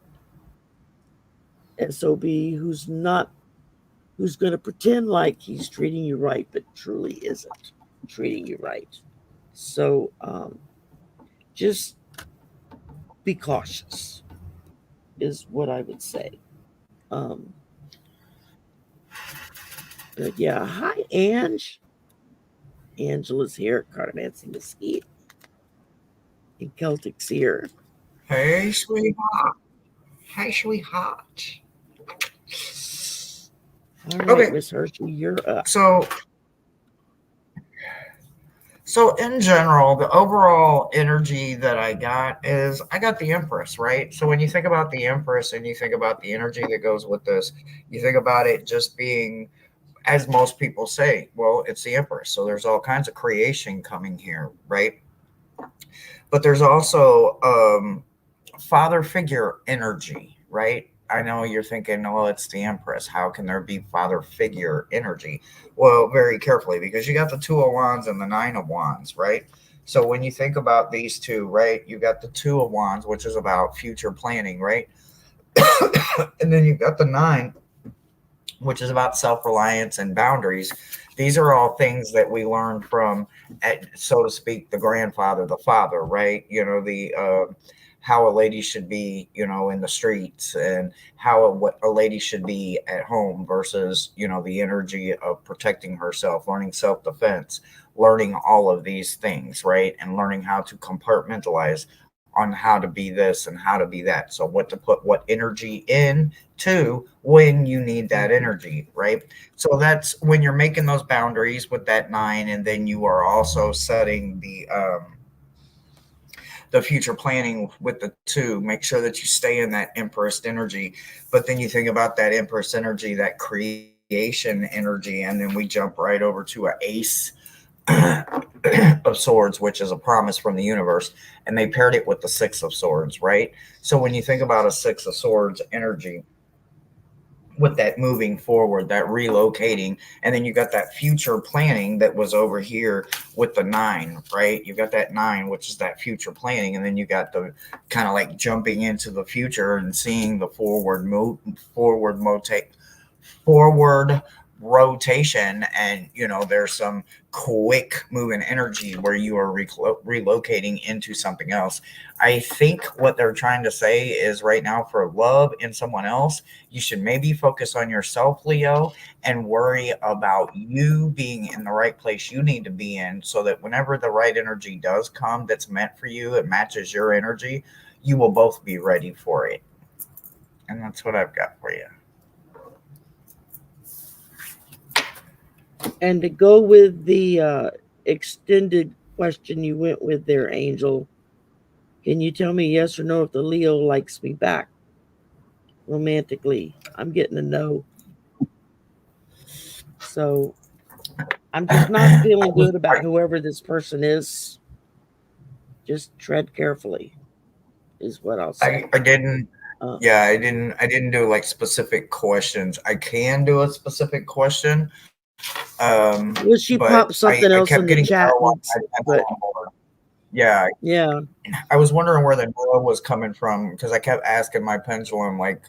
SOB who's going to pretend like he's treating you right, but truly isn't treating you right. So just be cautious is what I would say. But yeah, hi Ange. Angela's here, Cardamancy Mesquite, and Celtic's here. Hey, sweetheart. Hey, sweetheart. All right, Okay, Miss Hershey, you're up. so in general, the overall energy that I got is I got the Empress, right? So when you think about the Empress and you think about the energy that goes with this, you think about it just being, as most people say, well, it's the Empress. So there's all kinds of creation coming here, right? But there's also father figure energy, right? I know you're thinking, well, it's the Empress. How can there be father figure energy? Well, very carefully, because you got the Two of Wands and the Nine of Wands, right? So when you think about these two, right, you got the Two of Wands, which is about future planning, right? And then you've got the Nine, which is about self-reliance and boundaries. These are all things that we learn from, so to speak, the grandfather, the father, right? The how a lady should be, in the streets, and what a lady should be at home versus, the energy of protecting herself, learning self-defense, learning all of these things, right? And learning how to compartmentalize on how to be this and how to be that. So what to put what energy in to when you need that energy, right? So that's when you're making those boundaries with that Nine, and then you are also setting the future planning with the Two. Make sure that you stay in that Empress energy. But then you think about that Empress energy, that creation energy, and then we jump right over to an Ace of Swords, which is a promise from the universe, and they paired it with the Six of Swords, right? So when you think about a Six of Swords energy, with that moving forward, that relocating, and then you got that future planning that was over here with the Nine, right? You got that Nine, which is that future planning, and then you got the kind of like jumping into the future and seeing the forward rotation, and there's some quick moving energy where you are relocating into something else. I think what they're trying to say is right now, for love in someone else, you should maybe focus on yourself, Leo, and worry about you being in the right place you need to be in, so that whenever the right energy does come that's meant for you, it matches your energy, you will both be ready for it. And that's what I've got for you. And to go with the extended question you went with there, Angel, can you tell me yes or no if the Leo likes me back romantically? I'm getting a no. So I'm just not feeling good about whoever this person is. Just tread carefully, is what I'll say. I didn't. Yeah, I didn't do like specific questions. I can do a specific question, Well, she but popped something I else kept in the getting chat, but yeah, yeah, I was wondering where the no was coming from, because I kept asking my pendulum, like,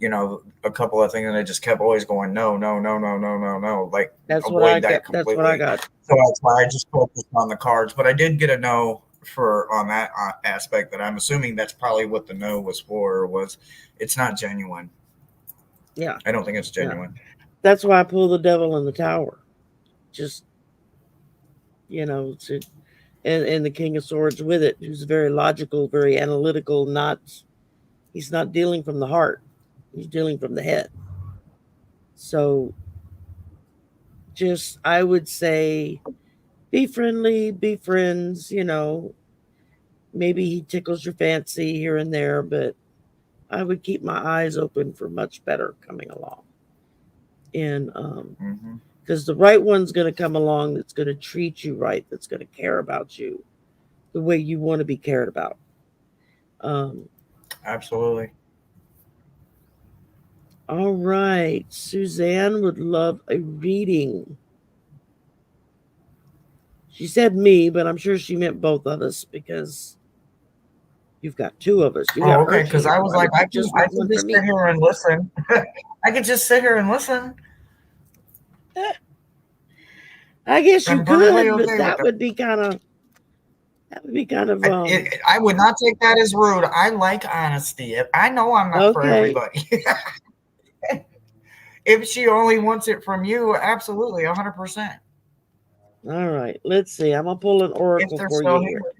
a couple of things, and it just kept always going no, no, no, no, no, no, no, like that's what I avoid got. that That's what I completely. got. So that's why I just focused on the cards. But I did get a no for on that aspect. That I'm assuming that's probably what the no was for. Was it's not genuine. Yeah, I don't think it's yeah. genuine. That's why I pull the devil in the tower. Just to and the King of Swords with it, who's very logical, very analytical, not He's not dealing from the heart. He's dealing from the head. So just, I would say, be friendly, be friends, maybe he tickles your fancy here and there, but I would keep my eyes open for much better coming along. And because the right one's going to come along that's going to treat you right, that's going to care about you the way you want to be cared about. Absolutely. All right. Suzanne would love a reading. She said me, but I'm sure she meant both of us because you've got two of us. You got Okay. Because Hershey. I was Why like, did you just I want can one for just me? sit here and listen. I could just sit here and listen. I guess you I'm perfectly could, but okay with that that. would be kind of I would not take that as rude. I like honesty. I know I'm not for okay. everybody. If she only wants it from you, absolutely, 100%. All right. Let's see. I'm gonna pull an If oracle they're for you still here. here.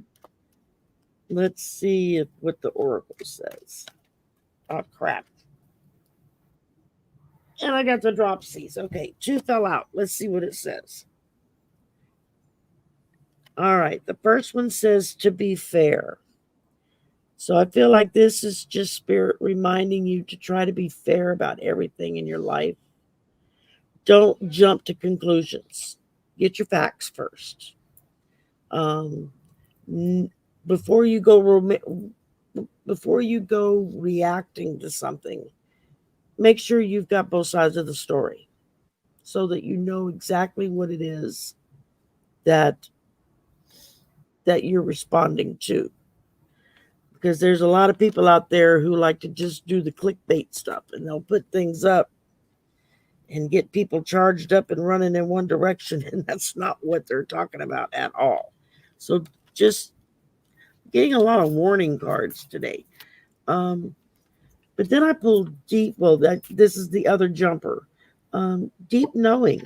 Let's see what the oracle says. Oh crap. And I got the dropsies. Okay, two fell out. Let's see what it says. All right. The first one says to be fair. So I feel like this is just spirit reminding you to try to be fair about everything in your life. Don't jump to conclusions. Get your facts first. Um, before you go reacting to something, make sure you've got both sides of the story so that you know exactly what it is that you're responding to, because there's a lot of people out there who like to just do the clickbait stuff, and they'll put things up and get people charged up and running in one direction, and that's not what they're talking about at all. So just getting a lot of warning cards today. But then I pulled deep. Well, this is the other jumper. Deep knowing.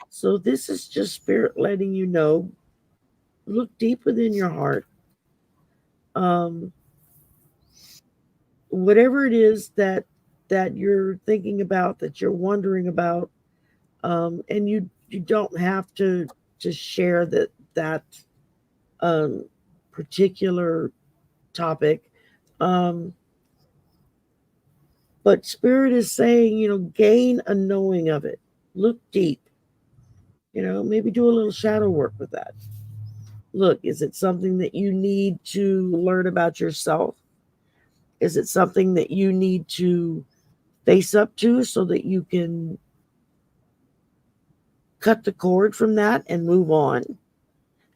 So this is just spirit letting you know. Look deep within your heart. Um, whatever it is that you're thinking about, that you're wondering about, and you don't have to share that um, particular topic. Um, but spirit is saying, gain a knowing of it. Look deep. Maybe do a little shadow work with that. Look, is it something that you need to learn about yourself? Is it something that you need to face up to so that you can cut the cord from that and move on?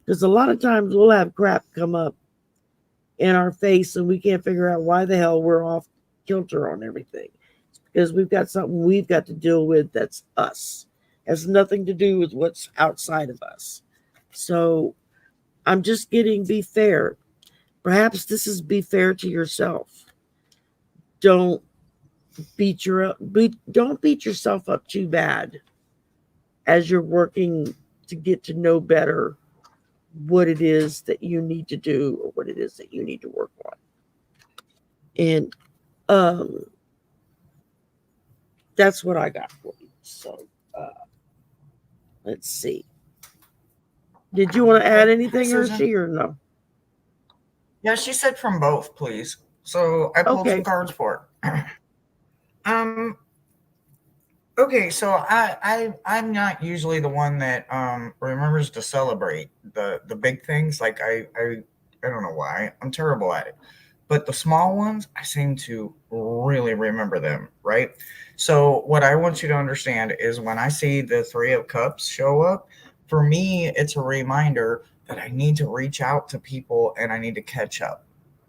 Because a lot of times we'll have crap come up in our face and we can't figure out why the hell we're off kilter on everything. It's because we've got something we've got to deal with that's us. It has nothing to do with what's outside of us. So I'm just getting be fair. Perhaps this is be fair to yourself. Don't don't beat yourself up too bad as you're working to get to know better what it is that you need to do or what it is that you need to work on. And that's what I got for you. So let's see. Did you want to add anything, Susan? Hershey, or no? Yeah, she said from both, please. So I pulled some Okay. cards for it. um. Okay, so I'm not usually the one that remembers to celebrate the big things. Like I don't know why I'm terrible at it, but the small ones I seem to really remember them. Right. So what I want you to understand is when I see the Three of Cups show up, for me it's a reminder that I need to reach out to people and I need to catch up.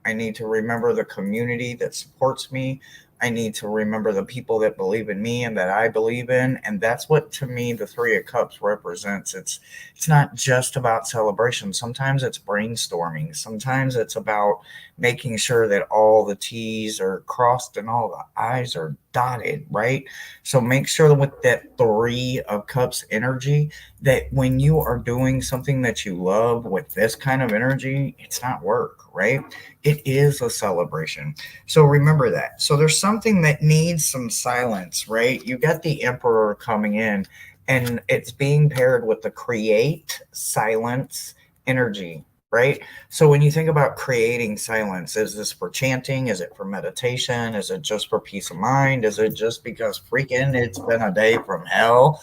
I need to remember the community that supports me. I need to remember the people that believe in me and that I believe in. And that's what, to me, the Three of Cups represents. It's not just about celebration. Sometimes it's brainstorming. Sometimes it's about making sure that all the T's are crossed and all the I's are dotted, right? So make sure that with that Three of Cups energy, that when you are doing something that you love with this kind of energy, it's not work, right? It is a celebration. So remember that. So there's something that needs some silence, right? You got the Emperor coming in, and it's being paired with the create silence energy, right? So when you think about creating silence, is this for chanting? Is it for meditation? Is it just for peace of mind? Is it just because freaking it's been a day from hell?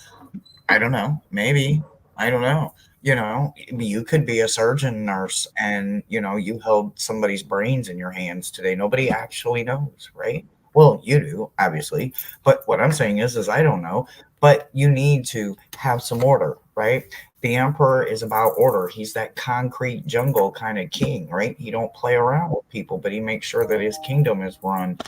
I don't know. Maybe. I don't know. You could be a surgeon nurse and, you held somebody's brains in your hands today. Nobody actually knows, right? Well, you do, obviously. But what I'm saying is I don't know. But you need to have some order, right? The emperor is about order. He's that concrete jungle kind of king, right? He don't play around with people, but he makes sure that his kingdom is run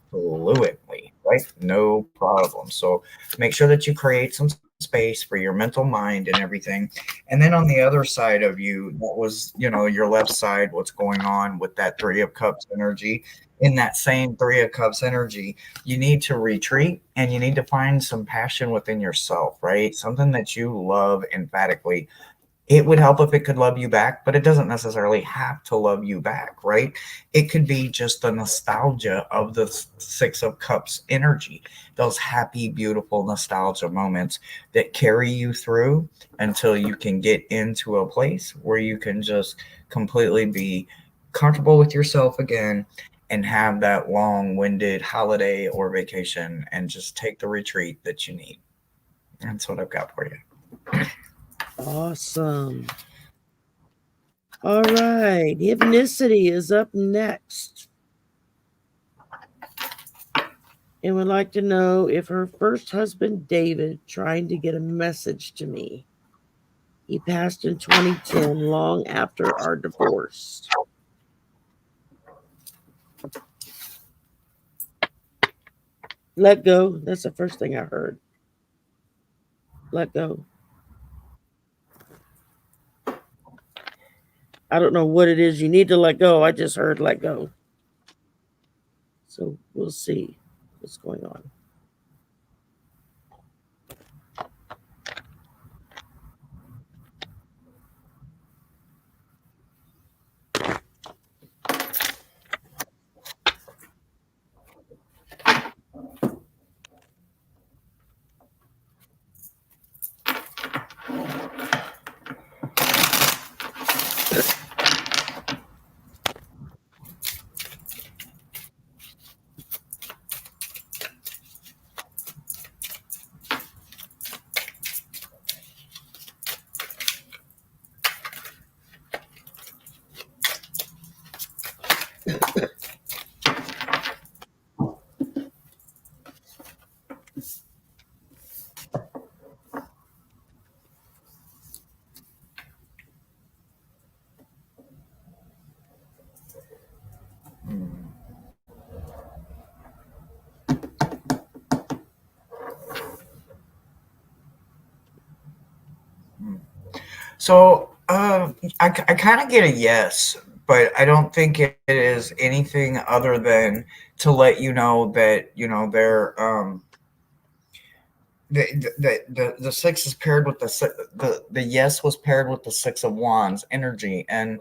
fluently, right? No problem. So make sure that you create some space for your mental mind and everything. And then on the other side of you, what was, your left side, what's going on with that Three of Cups energy? In that same Three of Cups energy, you need to retreat and you need to find some passion within yourself, right? Something that you love emphatically. It would help if it could love you back, but it doesn't necessarily have to love you back, right? It could be just the nostalgia of the Six of Cups energy, those happy, beautiful nostalgia moments that carry you through until you can get into a place where you can just completely be comfortable with yourself again and have that long-winded holiday or vacation and just take the retreat that you need. That's what I've got for you. Awesome. All right. Hypnicity is up next. And would like to know if her first husband, David, trying to get a message to me. He passed in 2010, long after our divorce. Let go. That's the first thing I heard. Let go. I don't know what it is you need to let go. I just heard let go. So we'll see what's going on. So I kind of get a yes, but I don't think it is anything other than to let you know that they're the six is paired with the yes was paired with the Six of Wands energy, and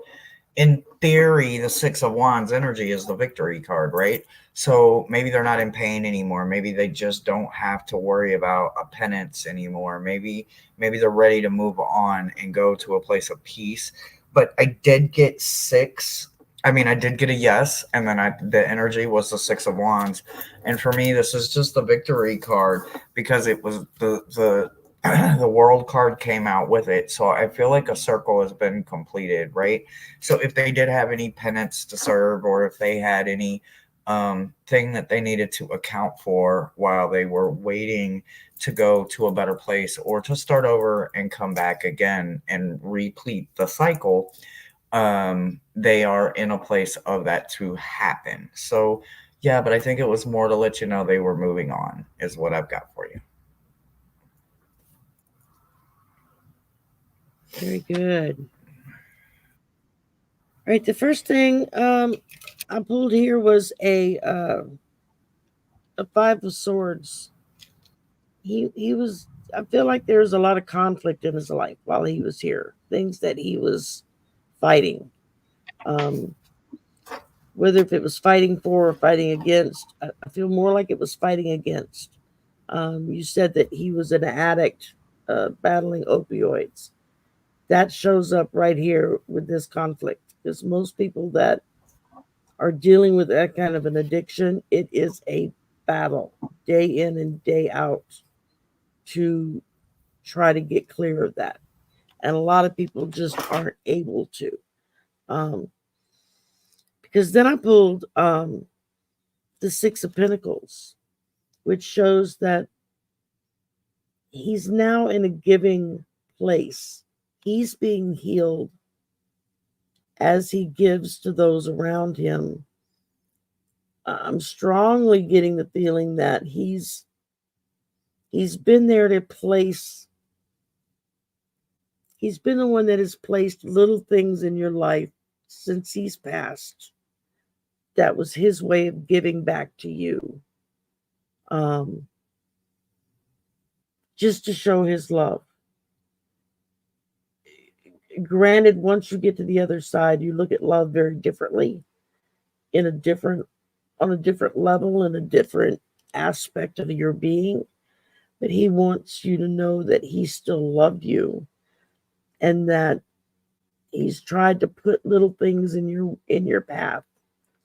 in theory, the Six of Wands energy is the victory card, right? So maybe they're not in pain anymore. Maybe they just don't have to worry about a penance anymore. Maybe they're ready to move on and go to a place of peace. But I did get six. I mean, I did get a yes, and then the energy was the Six of Wands, and for me, this is just the victory card because it was the the world card came out with it. So I feel like a circle has been completed, right? So if they did have any penance to serve, or if they had any thing that they needed to account for while they were waiting to go to a better place or to start over and come back again and replete the cycle, they are in a place of that to happen. So Yeah, but I think it was more to let you know they were moving on, is what I've got for you. Very good. All right, the first thing I pulled here was a five of swords. He was. I feel like there was a lot of conflict in his life while he was here. Things that he was fighting. Um, whether if it was fighting for or fighting against, I feel more like it was fighting against. You said that he was an addict battling opioids. That shows up right here with this conflict because most people that are dealing with that kind of an addiction, it is a battle day in and day out to try to get clear of that. And a lot of people just aren't able to. Um, because then I pulled the Six of Pentacles, which shows that he's now in a giving place. He's being healed as he gives to those around him. I'm strongly getting the feeling that he's been there to place, he's been the one that has placed little things in your life since he's passed. That was his way of giving back to you. Um, just to show his love. Granted, once you get to the other side, you look at love very differently, in a different, on a different level, in a different aspect of your being. But he wants you to know that he still loved you and that he's tried to put little things in your path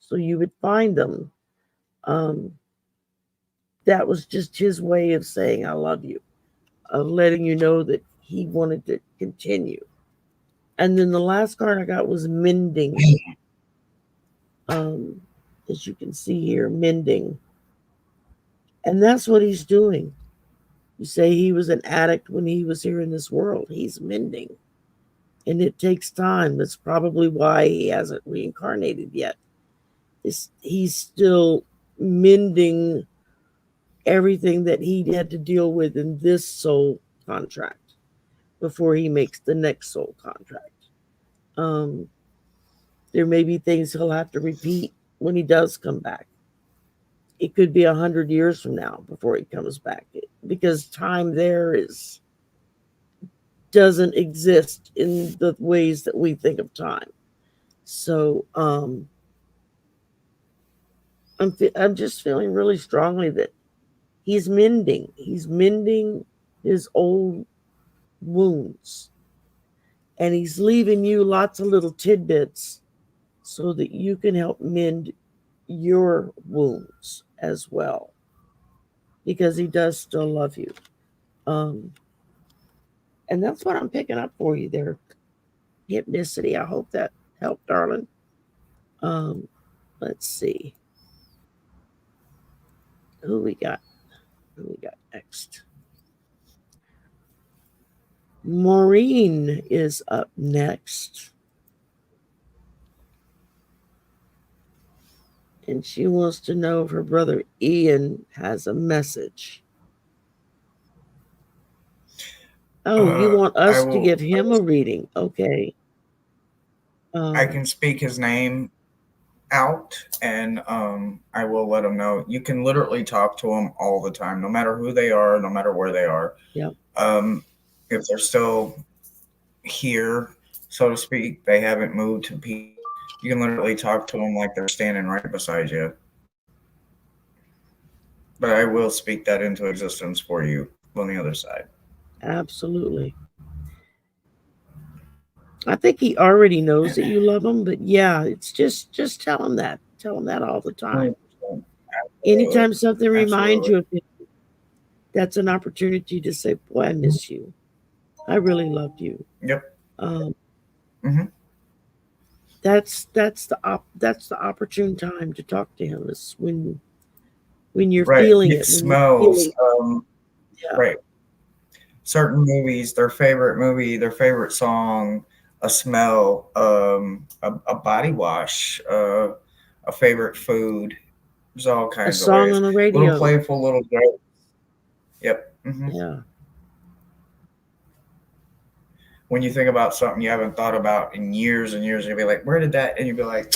so you would find them. Um, that was just his way of saying I love you, of letting you know that he wanted to continue. And then the last card I got was mending. Um, as you can see here, mending. And that's what he's doing. You say he was an addict when he was here in this world. He's mending. And it takes time. That's probably why he hasn't reincarnated yet. He's still mending everything that he had to deal with in this soul contract before he makes the next soul contract. Um, there may be things he'll have to repeat when he does come back. It could be 100 years from now before he comes back because time there is doesn't exist in the ways that we think of time. So I'm just feeling really strongly that he's mending. He's mending his old wounds, and he's leaving you lots of little tidbits so that you can help mend your wounds as well, because he does still love you. Um, and that's what I'm picking up for you there. Hypnicity. I hope that helped, darling. Um, let's see who we got. Who we got next? Maureen is up next. And she wants to know if her brother Ian has a message. Oh, you want I us to will. give him a reading? Okay. I Um, can speak his name out, and I will let him know. You can literally talk to them all the time, no matter who they are, no matter where they are. yeah, Um, if they're still here, so to speak, they haven't moved to peace. You can literally talk to them like they're standing right beside you. But I will speak that into existence for you on the other side. absolutely. I think he already knows that you love him, but yeah, it's just tell him that. Tell him that all the time. 100%. Absolutely. Anytime something reminds Absolutely. you of him, that's an opportunity to say, "Boy, I miss you. I really loved you." Yep. Um, Hmm. that's the opportune time to talk to him. Is when you're Right. feeling It it, when you're smells. feeling yeah, Right. Certain movies, their favorite movie, their favorite song, a smell, a body wash, a favorite food. There's all A kinds of song ways. on the Little radio. playful, little jokes. Yep. Yeah. When you think about something you haven't thought about in years and years, you'll be like, "Where did that?" And you'll be like,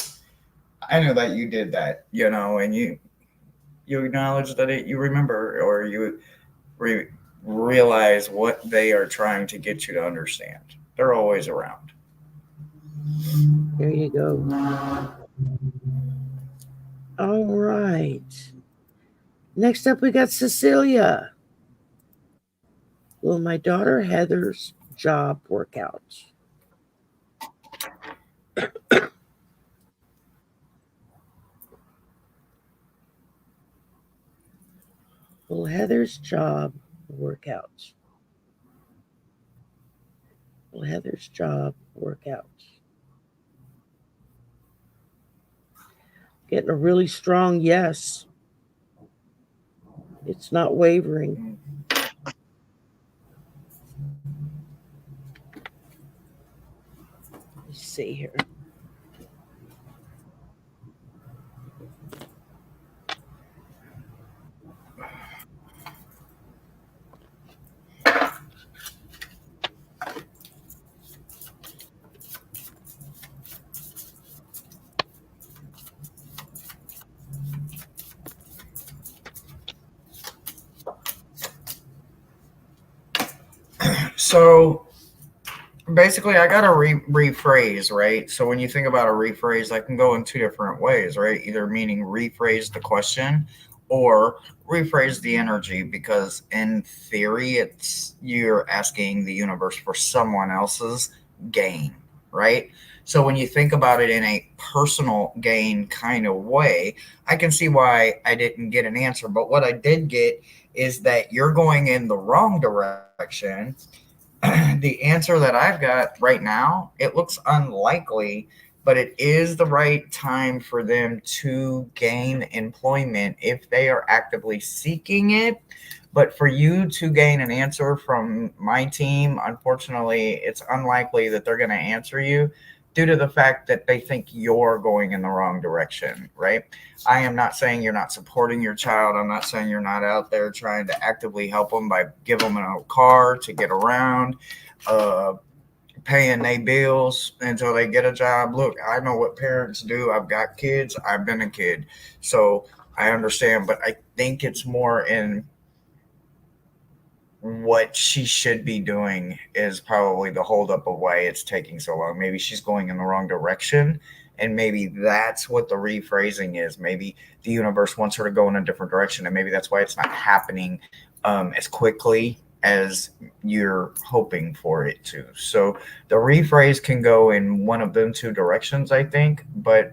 "I know that you did that," and you acknowledge that you remember, or you re- realize what they are trying to get you to understand. They're always around. There you go. All right. Next up, we got Cecilia. Will my daughter Heather's job work out? Will Heather's job work out? Will Heather's job work out? Getting a really strong yes. It's not wavering. Let's see here. So basically, I got to rephrase, right? So when you think about a rephrase, I can go in two different ways, right? Either meaning rephrase the question or rephrase the energy, because in theory, it's you're asking the universe for someone else's gain, right? So when you think about it in a personal gain kind of way, I can see why I didn't get an answer. But what I did get is that you're going in the wrong direction. The answer that I've got right now, it looks unlikely, but it is the right time for them to gain employment if they are actively seeking it. But for you to gain an answer from my team, unfortunately, it's unlikely that they're going to answer you due to the fact that they think you're going in the wrong direction, right? I am not saying you're not supporting your child. I'm not saying you're not out there trying to actively help them by giving them a car to get around, uh, paying their bills until they get a job. Look, I know what parents do. I've got kids. I've been a kid. So I understand, but I think it's more in what she should be doing is probably the holdup of why it's taking so long. Maybe she's going in the wrong direction, and maybe that's what the rephrasing is. Maybe the universe wants her to go in a different direction, and maybe that's why it's not happening as quickly as you're hoping for it to. So the rephrase can go in one of them two directions, I think, but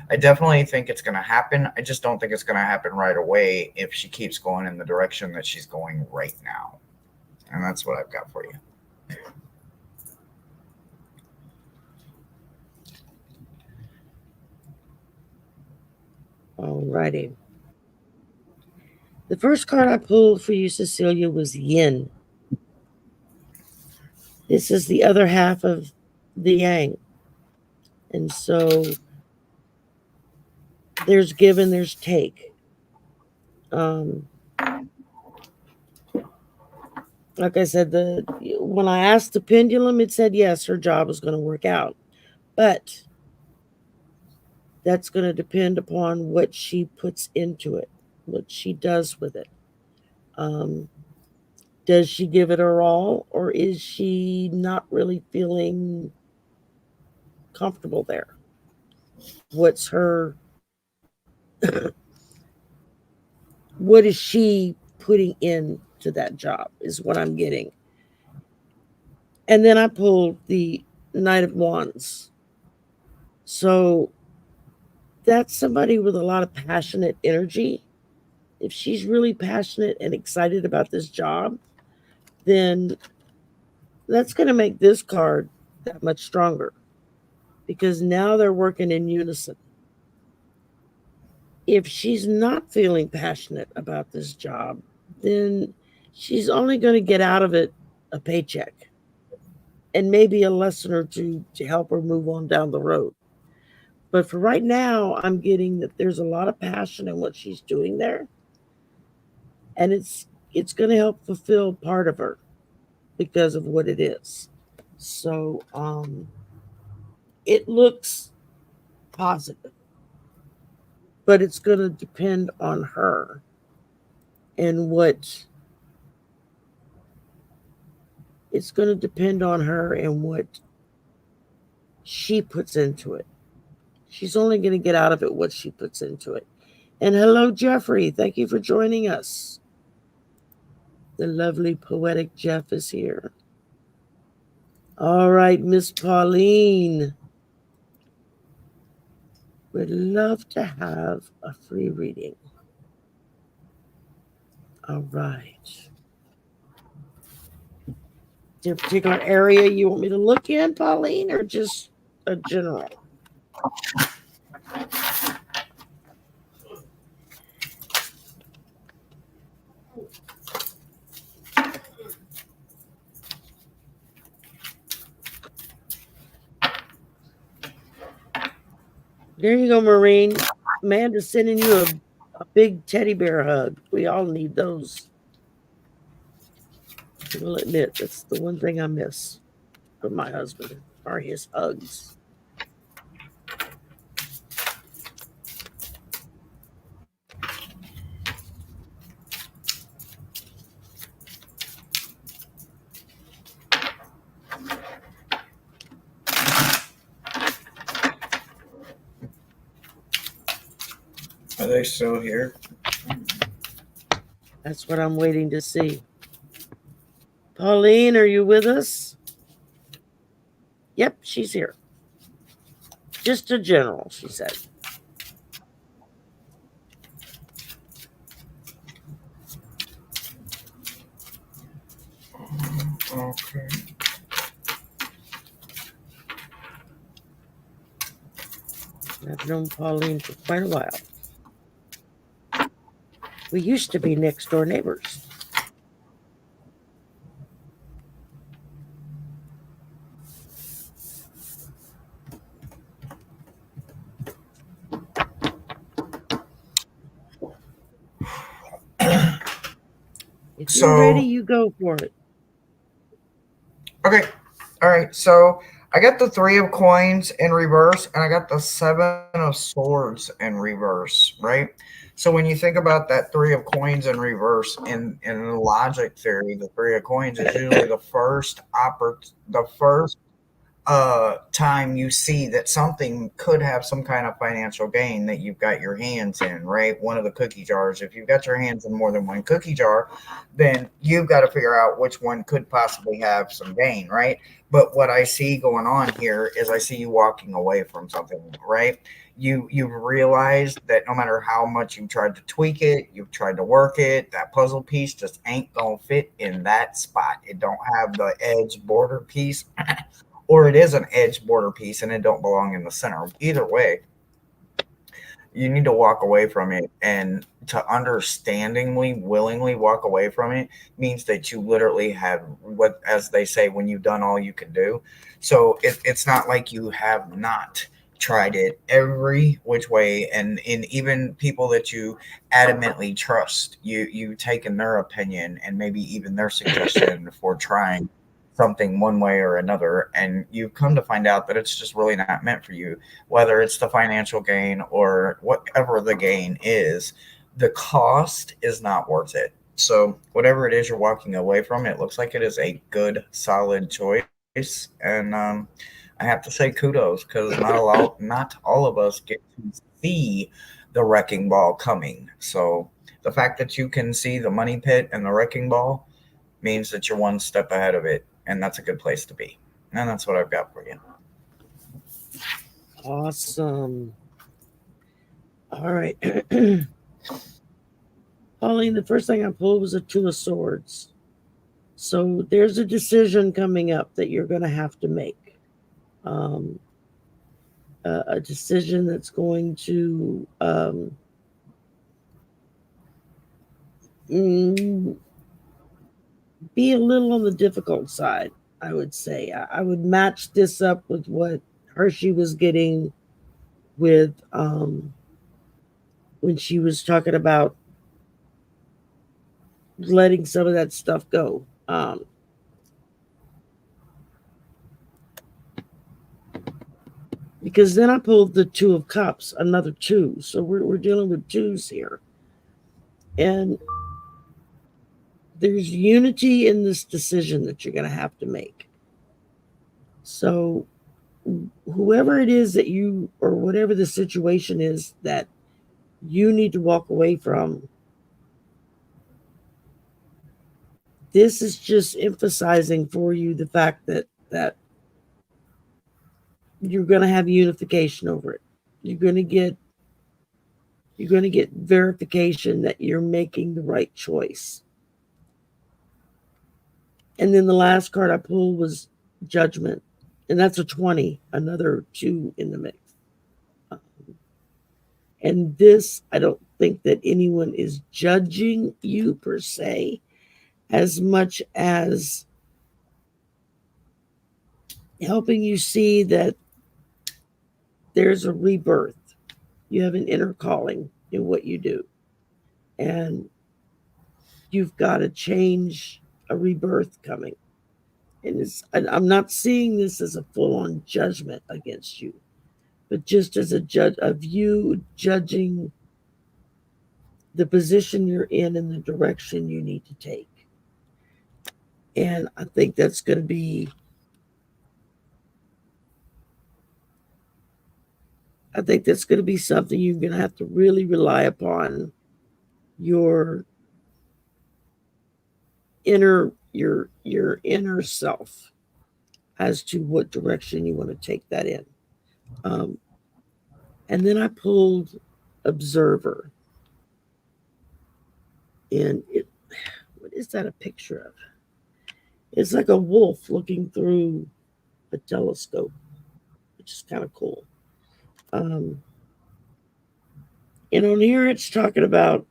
I definitely think it's going to happen. I just don't think it's going to happen right away if she keeps going in the direction that she's going right now. And that's what I've got for you. All righty. The first card I pulled for you, Cecilia, was Yin. This is the other half of the Yang. And so there's give and there's take. Um, like I said, when I asked the pendulum, it said yes, her job is going to work out. But that's going to depend upon what she puts into it, what she does with it. Does she give it her all, or is she not really feeling comfortable there? What's her, what is she putting into that job, is what I'm getting. And then I pulled the Knight of Wands. So that's somebody with a lot of passionate energy. If she's really passionate and excited about this job, then that's going to make this card that much stronger because now they're working in unison. If she's not feeling passionate about this job, then she's only going to get out of it a paycheck and maybe a lesson or two to help her move on down the road. But for right now, I'm getting that there's a lot of passion in what she's doing there, and it's going to help fulfill part of her because of what it is. So it looks positive, but it's going to depend on her and what it's going to depend on her and what she puts into it. She's only going to get out of it what she puts into it. And hello, Jeffrey. Thank you for joining us. The lovely poetic Jeff is here. All right, Miss Pauline. Would love to have a free reading. All right. Is there a particular area you want me to look in, Pauline, or just a general? There you go, Maureen. Amanda's sending you a big teddy bear hug. We all need those. I will admit, that's the one thing I miss from my husband are his hugs. Are they still here? That's what I'm waiting to see. Pauline, are you with us? Yep, she's here. Just a general, she said. Okay. I've known Pauline for quite a while. We used to be next door neighbors. If you're ready, you go for it. Okay. All right. So I got the Three of Coins in reverse, and I got the Seven of Swords in reverse, right? So when you think about that Three of Coins in reverse, in logic theory, the Three of Coins is usually the first time you see that something could have some kind of financial gain that you've got your hands in, right? One of the cookie jars. If you've got your hands in more than one cookie jar, then you've got to figure out which one could possibly have some gain, right? But what I see going on here is I see you walking away from something, right? You've realized that no matter how much you've tried to tweak it, you've tried to work it, that puzzle piece just ain't gonna fit in that spot. It don't have the edge border piece or it is an edge border piece and it don't belong in the center. Either way, you need to walk away from it, and to understandingly, willingly walk away from it means that you literally have what, as they say, when you've done all you can do. So it's not like you have not tried it every which way, and in even people that you adamantly trust, you've taken their opinion and maybe even their suggestion for trying something one way or another, and you've come to find out that it's just really not meant for you, whether it's the financial gain or whatever the gain is. The cost is not worth it. So whatever it is you're walking away from, it looks like it is a good solid choice. And I have to say kudos, because not all of us get to see the wrecking ball coming. So the fact that you can see the money pit and the wrecking ball means that you're one step ahead of it, and that's a good place to be. And that's what I've got for you. Awesome. All right. Pauline, the first thing I pulled was a Two of Swords. So there's a decision coming up that you're going to have to make. A decision that's going to be a little on the difficult side, I would say. I would match this up with what Hershey was getting with when she was talking about letting some of that stuff go. Because then I pulled the Two of Cups, another two. So we're dealing with twos here. And there's unity in this decision that you're going to have to make. So whoever it is that you, or whatever the situation is that you need to walk away from, this is just emphasizing for you the fact that you're going to have unification over it. You're going to get verification that you're making the right choice. And then the last card I pulled was Judgment, and that's a 20, another two in the mix. And this, I don't think that anyone is judging you per se, as much as helping you see that there's a rebirth. You have an inner calling in what you do. And you've got to change, a rebirth coming. And I'm not seeing this as a full-on judgment against you, but just as a judge of you judging the position you're in and the direction you need to take. And I think that's going to be, something you're going to have to really rely upon your inner self as to what direction you want to take that in. And then I pulled Observer. And what is that a picture of? It's like a wolf looking through a telescope, which is kind of cool. And on here it's talking about,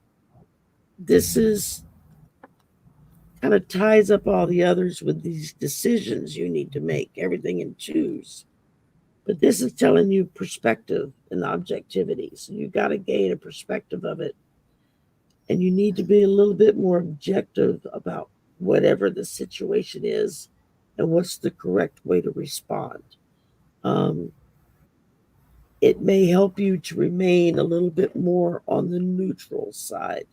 this is kind of ties up all the others with these decisions you need to make, everything in twos. But this is telling you perspective and objectivity. So you got to gain a perspective of it. And you need to be a little bit more objective about whatever the situation is and what's the correct way to respond. It may help you to remain a little bit more on the neutral side,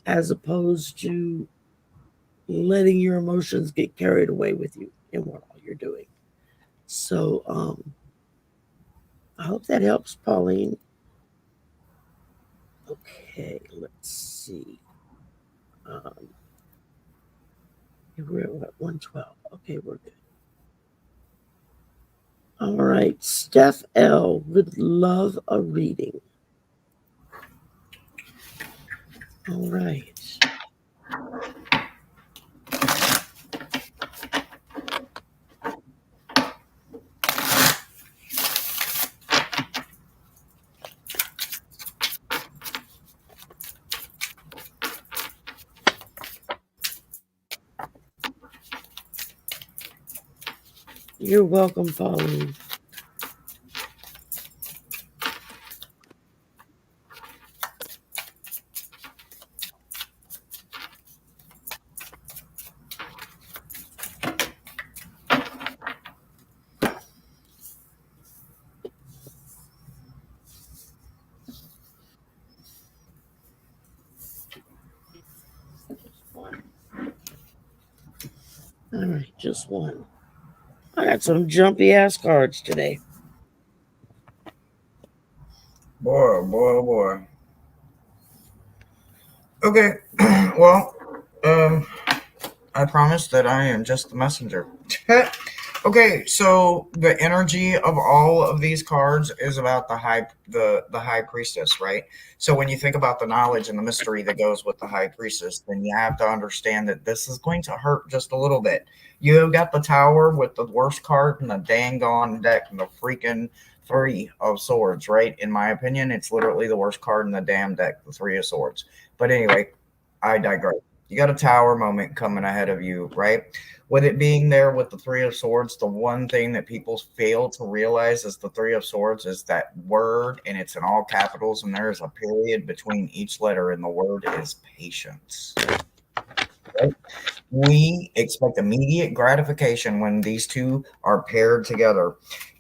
as opposed to letting your emotions get carried away with you in what all you're doing. So I hope that helps, Pauline. Okay, let's see. We're at what, 112. Okay, we're good. All right, Steph L would love a reading. All right. You're welcome, Pauline. All right, just one. I got some jumpy ass cards today. Boy. Okay, well, I promise that I am just the messenger. Okay, so the energy of all of these cards is about the high priestess, right? So when you think about the knowledge and the mystery that goes with the high priestess, then you have to understand that this is going to hurt just a little bit. You have got the tower with the worst card in the dang gone deck and the freaking Three of Swords, right? In my opinion, it's literally the worst card in the damn deck, the Three of Swords. But anyway, I digress. You got a tower moment coming ahead of you, right? With it being there with the Three of Swords, the one thing that people fail to realize is the Three of Swords is that word, and it's in all capitals, and there's a period between each letter, and the word is patience. Right? We expect immediate gratification when these two are paired together.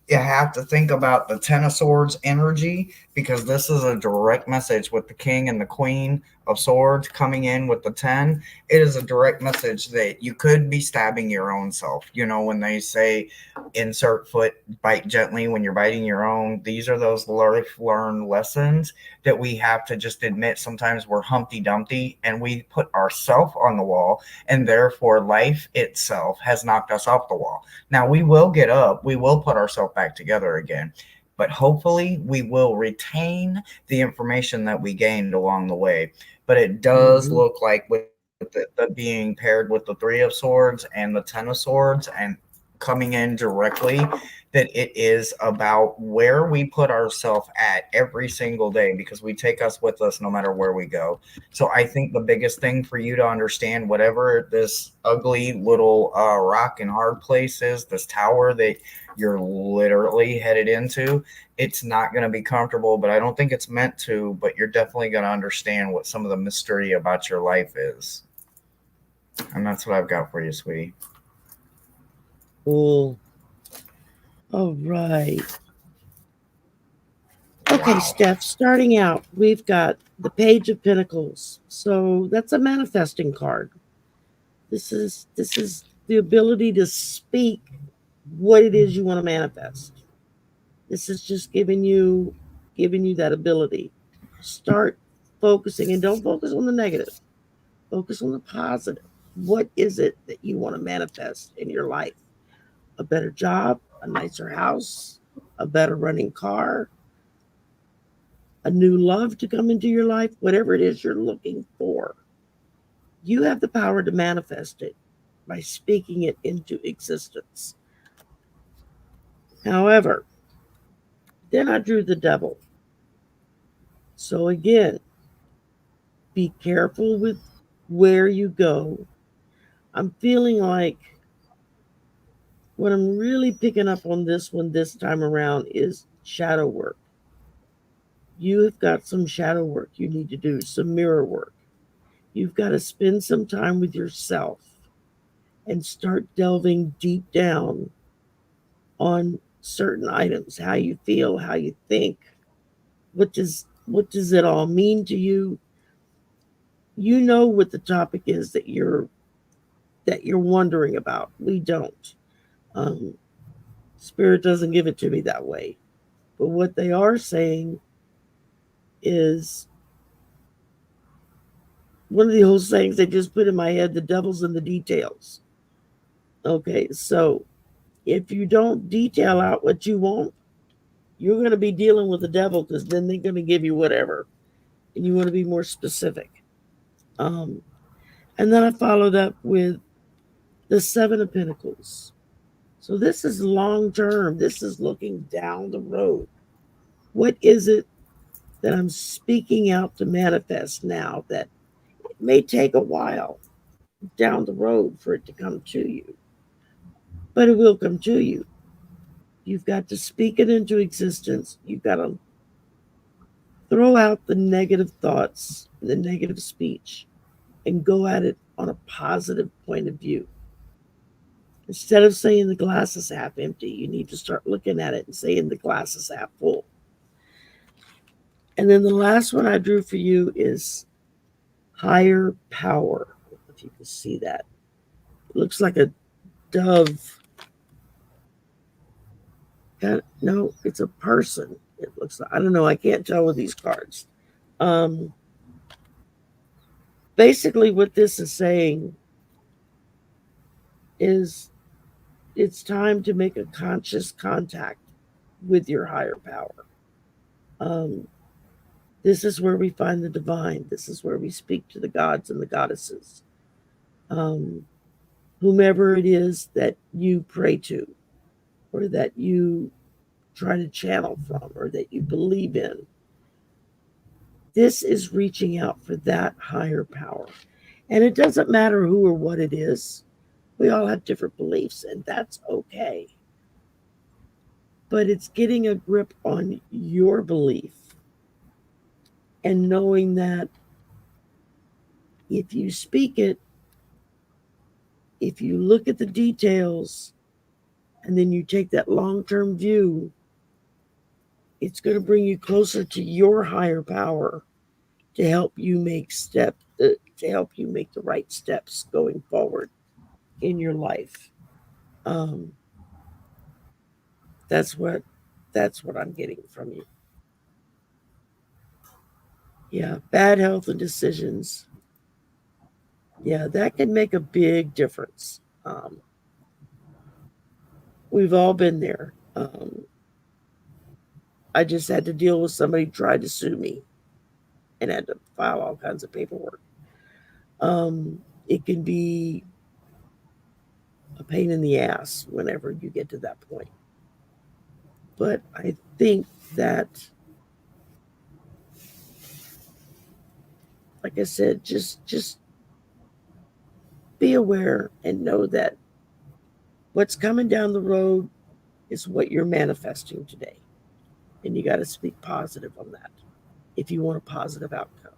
You have to think about the Ten of Swords energy, because this is a direct message with the King and the Queen of Swords coming in with the 10. It is a direct message that you could be stabbing your own self. You know, when they say insert foot, bite gently when you're biting your own, these are those life learned lessons that we have to just admit sometimes we're Humpty Dumpty and we put ourselves on the wall, and therefore life itself has knocked us off the wall. Now we will get up, we will put ourselves back together again, but hopefully we will retain the information that we gained along the way. But it does look like with the being paired with the Three of Swords and the Ten of Swords and coming in directly, that it is about where we put ourselves at every single day, because we take us with us no matter where we go. So I think the biggest thing for you to understand, whatever this ugly little rock and hard place is, this tower that you're literally headed into, it's not going to be comfortable, but I don't think it's meant to. But you're definitely going to understand what some of the mystery about your life is. And that's what I've got for you, sweetie. Cool. All right. Okay, Wow. Steph, starting out, we've got the Page of Pentacles. So that's a manifesting card. This is the ability to speak what it is you want to manifest. This is just giving you that ability. Start focusing, and don't focus on the negative. Focus on the positive. What is it that you want to manifest in your life? A better job, a nicer house, a better running car, a new love to come into your life, whatever it is you're looking for. You have the power to manifest it by speaking it into existence. However, then I drew the devil. So again, be careful with where you go. I'm feeling like what I'm really picking up on this one this time around is shadow work. You have got some shadow work you need to do, some mirror work. You've got to spend some time with yourself and start delving deep down on certain items, how you feel, how you think, what does it all mean to you? You know what the topic is that you're wondering about. We don't. Um, Spirit doesn't give it to me that way. But what they are saying is one of the old sayings they just put in my head: the devil's in the details. Okay, so if you don't detail out what you want, you're going to be dealing with the devil, because then they're going to give you whatever, and you want to be more specific. Um, and then I followed up with the Seven of Pentacles. So this is long term. This is looking down the road. What is it that I'm speaking out to manifest now that it may take a while down the road for it to come to you? But it will come to you. You've got to speak it into existence. You've got to throw out the negative thoughts, the negative speech, and go at it on a positive point of view. Instead of saying the glass is half empty, you need to start looking at it and saying the glass is half full. And then the last one I drew for you is higher power. If you can see that, it looks like a dove. No, it's a person. It looks like, I don't know. I can't tell with these cards. Um, Basically, what this is saying is it's time to make a conscious contact with your higher power. Um, this is where we find the divine. This is where we speak to the gods and the goddesses. Um, Whomever it is that you pray to, or that you try to channel from, or that you believe in. This is reaching out for that higher power. And it doesn't matter who or what it is. We all have different beliefs, and that's okay. But it's getting a grip on your belief and knowing that if you speak it, if you look at the details, and then you take that long term view, it's going to bring you closer to your higher power to help you to help you make the right steps going forward in your life. Um, that's what that's what I'm getting from you. Yeah, bad health and decisions. Yeah, that can make a big difference. We've all been there. I just had to deal with somebody who tried to sue me and had to file all kinds of paperwork. It can be a pain in the ass whenever you get to that point. But I think that, like I said, just be aware and know that what's coming down the road is what you're manifesting today. And you got to speak positive on that if you want a positive outcome.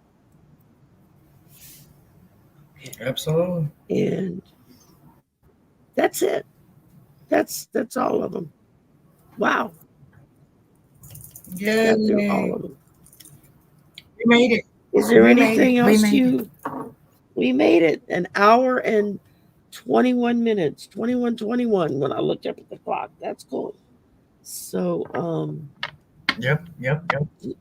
Okay. Absolutely. And that's it. That's all of them. Wow, got through all Yay. of them. We made it. Is there We made it. anything We else made it. you? We made it an hour and 21 minutes, 21:21 when I looked up at the clock. That's cool. So, Yep.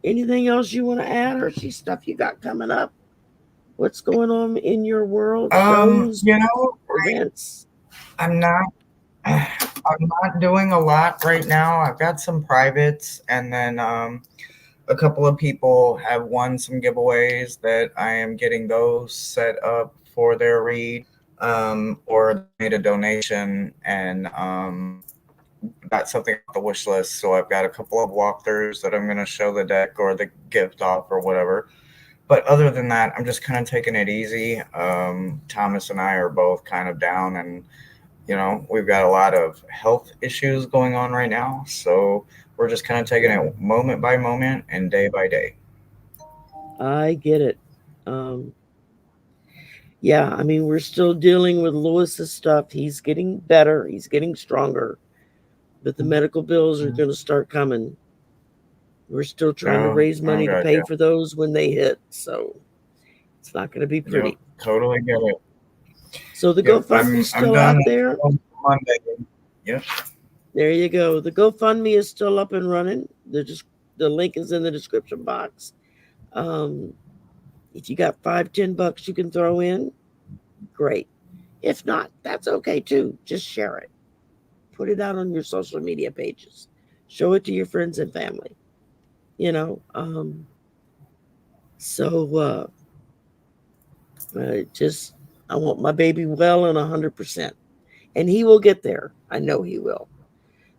anything else you want to add, or see stuff you got coming up? What's going on in your world? Shows, You know, events? I'm not I'm not doing a lot right now. I've got some privates, and then a couple of people have won some giveaways that I am getting those set up for their read, or they made a donation and got something off the wish list. So I've got a couple of walkthroughs that I'm going to show the deck or the gift off or whatever. But other than that, I'm just kind of taking it easy. Thomas and I are both kind of down, and we've got a lot of health issues going on right now. So we're just kind of taking it moment by moment and day by day. I get it. Um, yeah, I mean, we're still dealing with Lewis's stuff. He's getting better, he's getting stronger, but the medical bills are going to start coming. We're still trying to Oh, raise oh, money to pay gotcha. for those when they hit. So it's not going to be Yep, pretty. totally get it. So the Yep, GoFundMe's I'm still done out there. on Monday. Yep. There you go. The GoFundMe is still up and running. The link is in the description box. Um, if you got $5, $10 you can throw in, great. If not, that's okay too. Just share it. Put it out on your social media pages. Show it to your friends and family. You know. So just I want my baby well and 100%, and he will get there. I know he will,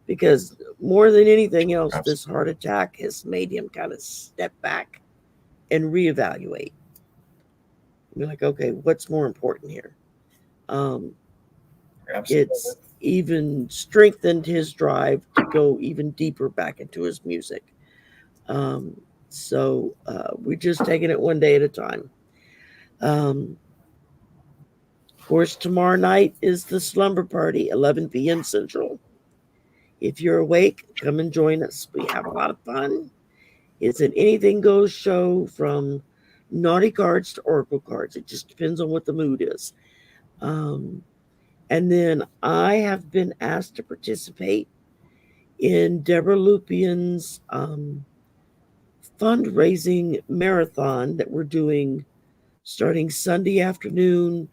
because more than anything else, this Absolutely. heart attack has made him kind of step back and reevaluate. Be like, okay, what's more important here? Um, Absolutely. it's even strengthened his drive to go even deeper back into his music. Um, so we're just taking it one day at a time. Um, of course, tomorrow night is the slumber party, 11 p.m. Central. If you're awake, come and join us. We have a lot of fun. It's an anything goes show from naughty cards to oracle cards. It just depends on what the mood is. Um, and then I have been asked to participate in Deborah Lupien's fundraising marathon that we're doing starting Sunday afternoon,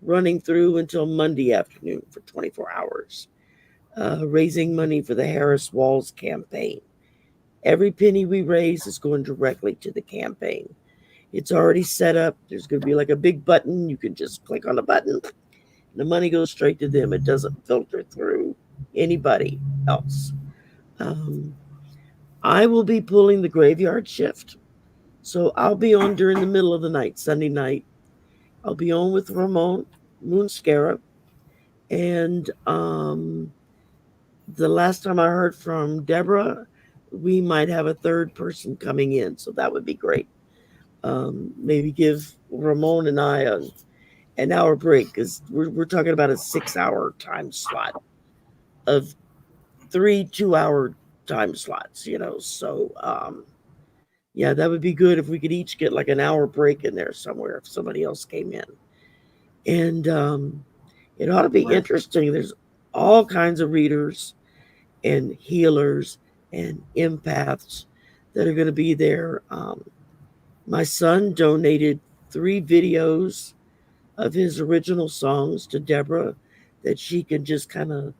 running through until Monday afternoon for 24 hours, raising money for the Harris Walls campaign. Every penny we raise is going directly to the campaign. It's already set up. There's going to be like a big button. You can just click on the button. The money goes straight to them. It doesn't filter through anybody else. Um, I will be pulling the graveyard shift. So I'll be on during the middle of the night, Sunday night, I'll be on with Ramon Moonscara. And the last time I heard from Deborah, we might have a third person coming in. So that would be great. Maybe give Ramon and I an hour break because we're talking about a 6 hour time slot of three 2 hour time slots, you know. So, yeah, that would be good if we could each get like an hour break in there somewhere if somebody else came in. And it ought to be Right. interesting. There's all kinds of readers and healers and empaths that are going to be there. My son donated 3 videos of his original songs to Deborah that she can just kind of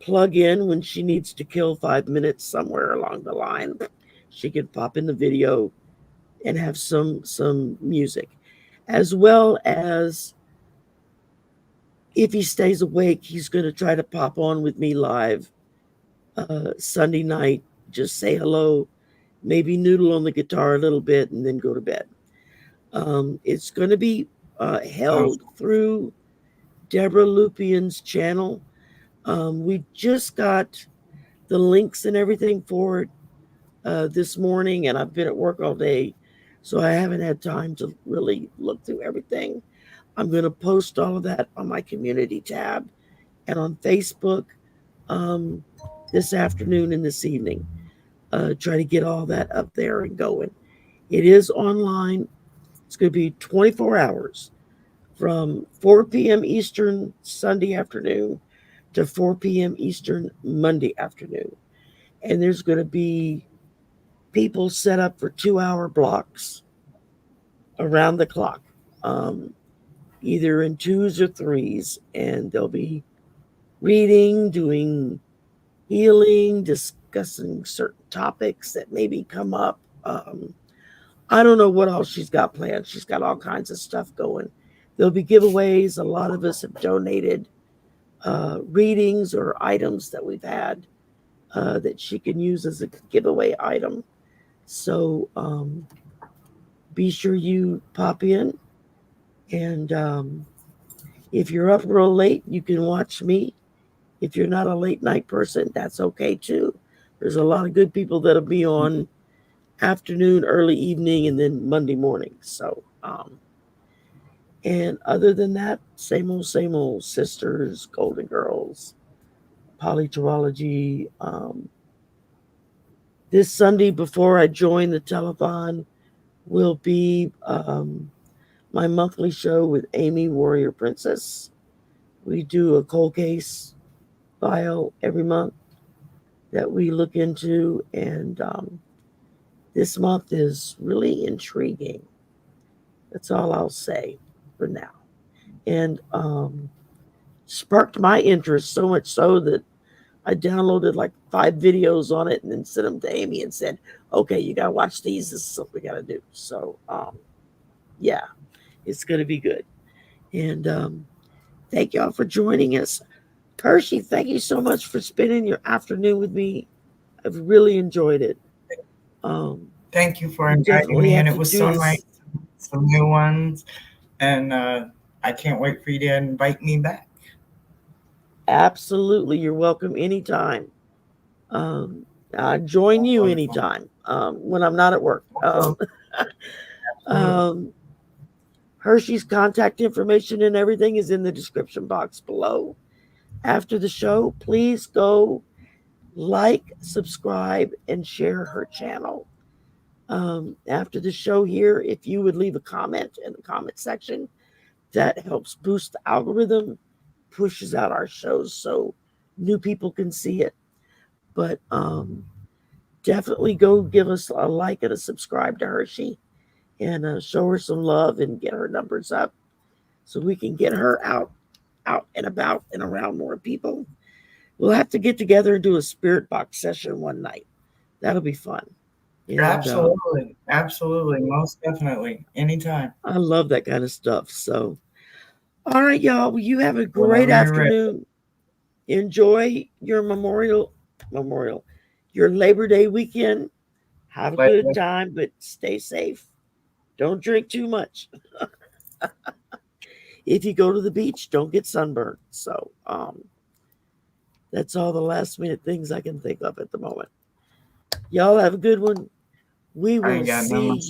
plug in when she needs to kill 5 minutes somewhere along the line. She can pop in the video and have some music, as well as if he stays awake, he's going to try to pop on with me live Sunday night. Just say hello, maybe noodle on the guitar a little bit, and then go to bed. It's going to be Sounds held through Deborah Lupien's channel. We just got the links and everything for it this morning, and I've been at work all day, so I haven't had time to really look through everything. I'm going to post all of that on my community tab and on Facebook um, this afternoon and this evening. Try to get all that up there and going. It is online. It's going to be 24 hours from 4 p.m. Eastern Sunday afternoon to 4 p.m. Eastern Monday afternoon. And there's going to be people set up for 2 hour blocks around the clock, um, either in twos or threes. And they'll be reading, doing healing, discussing certain topics that maybe come up. I don't know what else she's got planned. She's got all kinds of stuff going. There'll be giveaways. A lot of us have donated readings or items that we've had that she can use as a giveaway item. So be sure you pop in. And if you're up real late, you can watch me. If you're not a late night person, that's okay too. There's a lot of good people that'll be on afternoon, early evening, and then Monday morning. So, and other than that, same old sisters, Golden Girls, polyterology. This Sunday before I join the telethon will be my monthly show with Amy Warrior Princess. We do a cold case file every month that we look into, and this month is really intriguing. That's all I'll say for now. And sparked my interest so much so that I downloaded like 5 videos on it and then sent them to Amy and said, okay, you got to watch these. This is what we got to do. So, yeah, it's going to be good. And thank y'all for joining us. Hershey, thank you so much for spending your afternoon with me. I've really enjoyed it. Thank you for We inviting definitely me, have and it to was do so nice. this. Some new ones, and I can't wait for you to invite me back. Absolutely. You're welcome anytime. Um, I join you Wonderful. anytime when I'm not at work. Well, absolutely. Um, Hershey's contact information and everything is in the description box below. After the show, please go like, subscribe, and share her channel. After the show here, if you would leave a comment in the comment section, that helps boost the algorithm, pushes out our shows so new people can see it. But definitely go give us a like and a subscribe to Hershey and show her some love and get her numbers up so we can get her out and about and around more people. We'll have to get together and do a spirit box session one night. That'll be fun. And Absolutely. Absolutely. Most definitely. Anytime. I love that kind of stuff. So, all right, y'all. Well, you have a great Whenever you're ready. afternoon. Enjoy your memorial, your Labor Day weekend. Have a good Pleasure. time, but stay safe. Don't drink too much. if you go to the beach, don't get sunburned. So that's all the last minute things I can think of at the moment. Y'all have a good one. We I will ain't got see nothing. you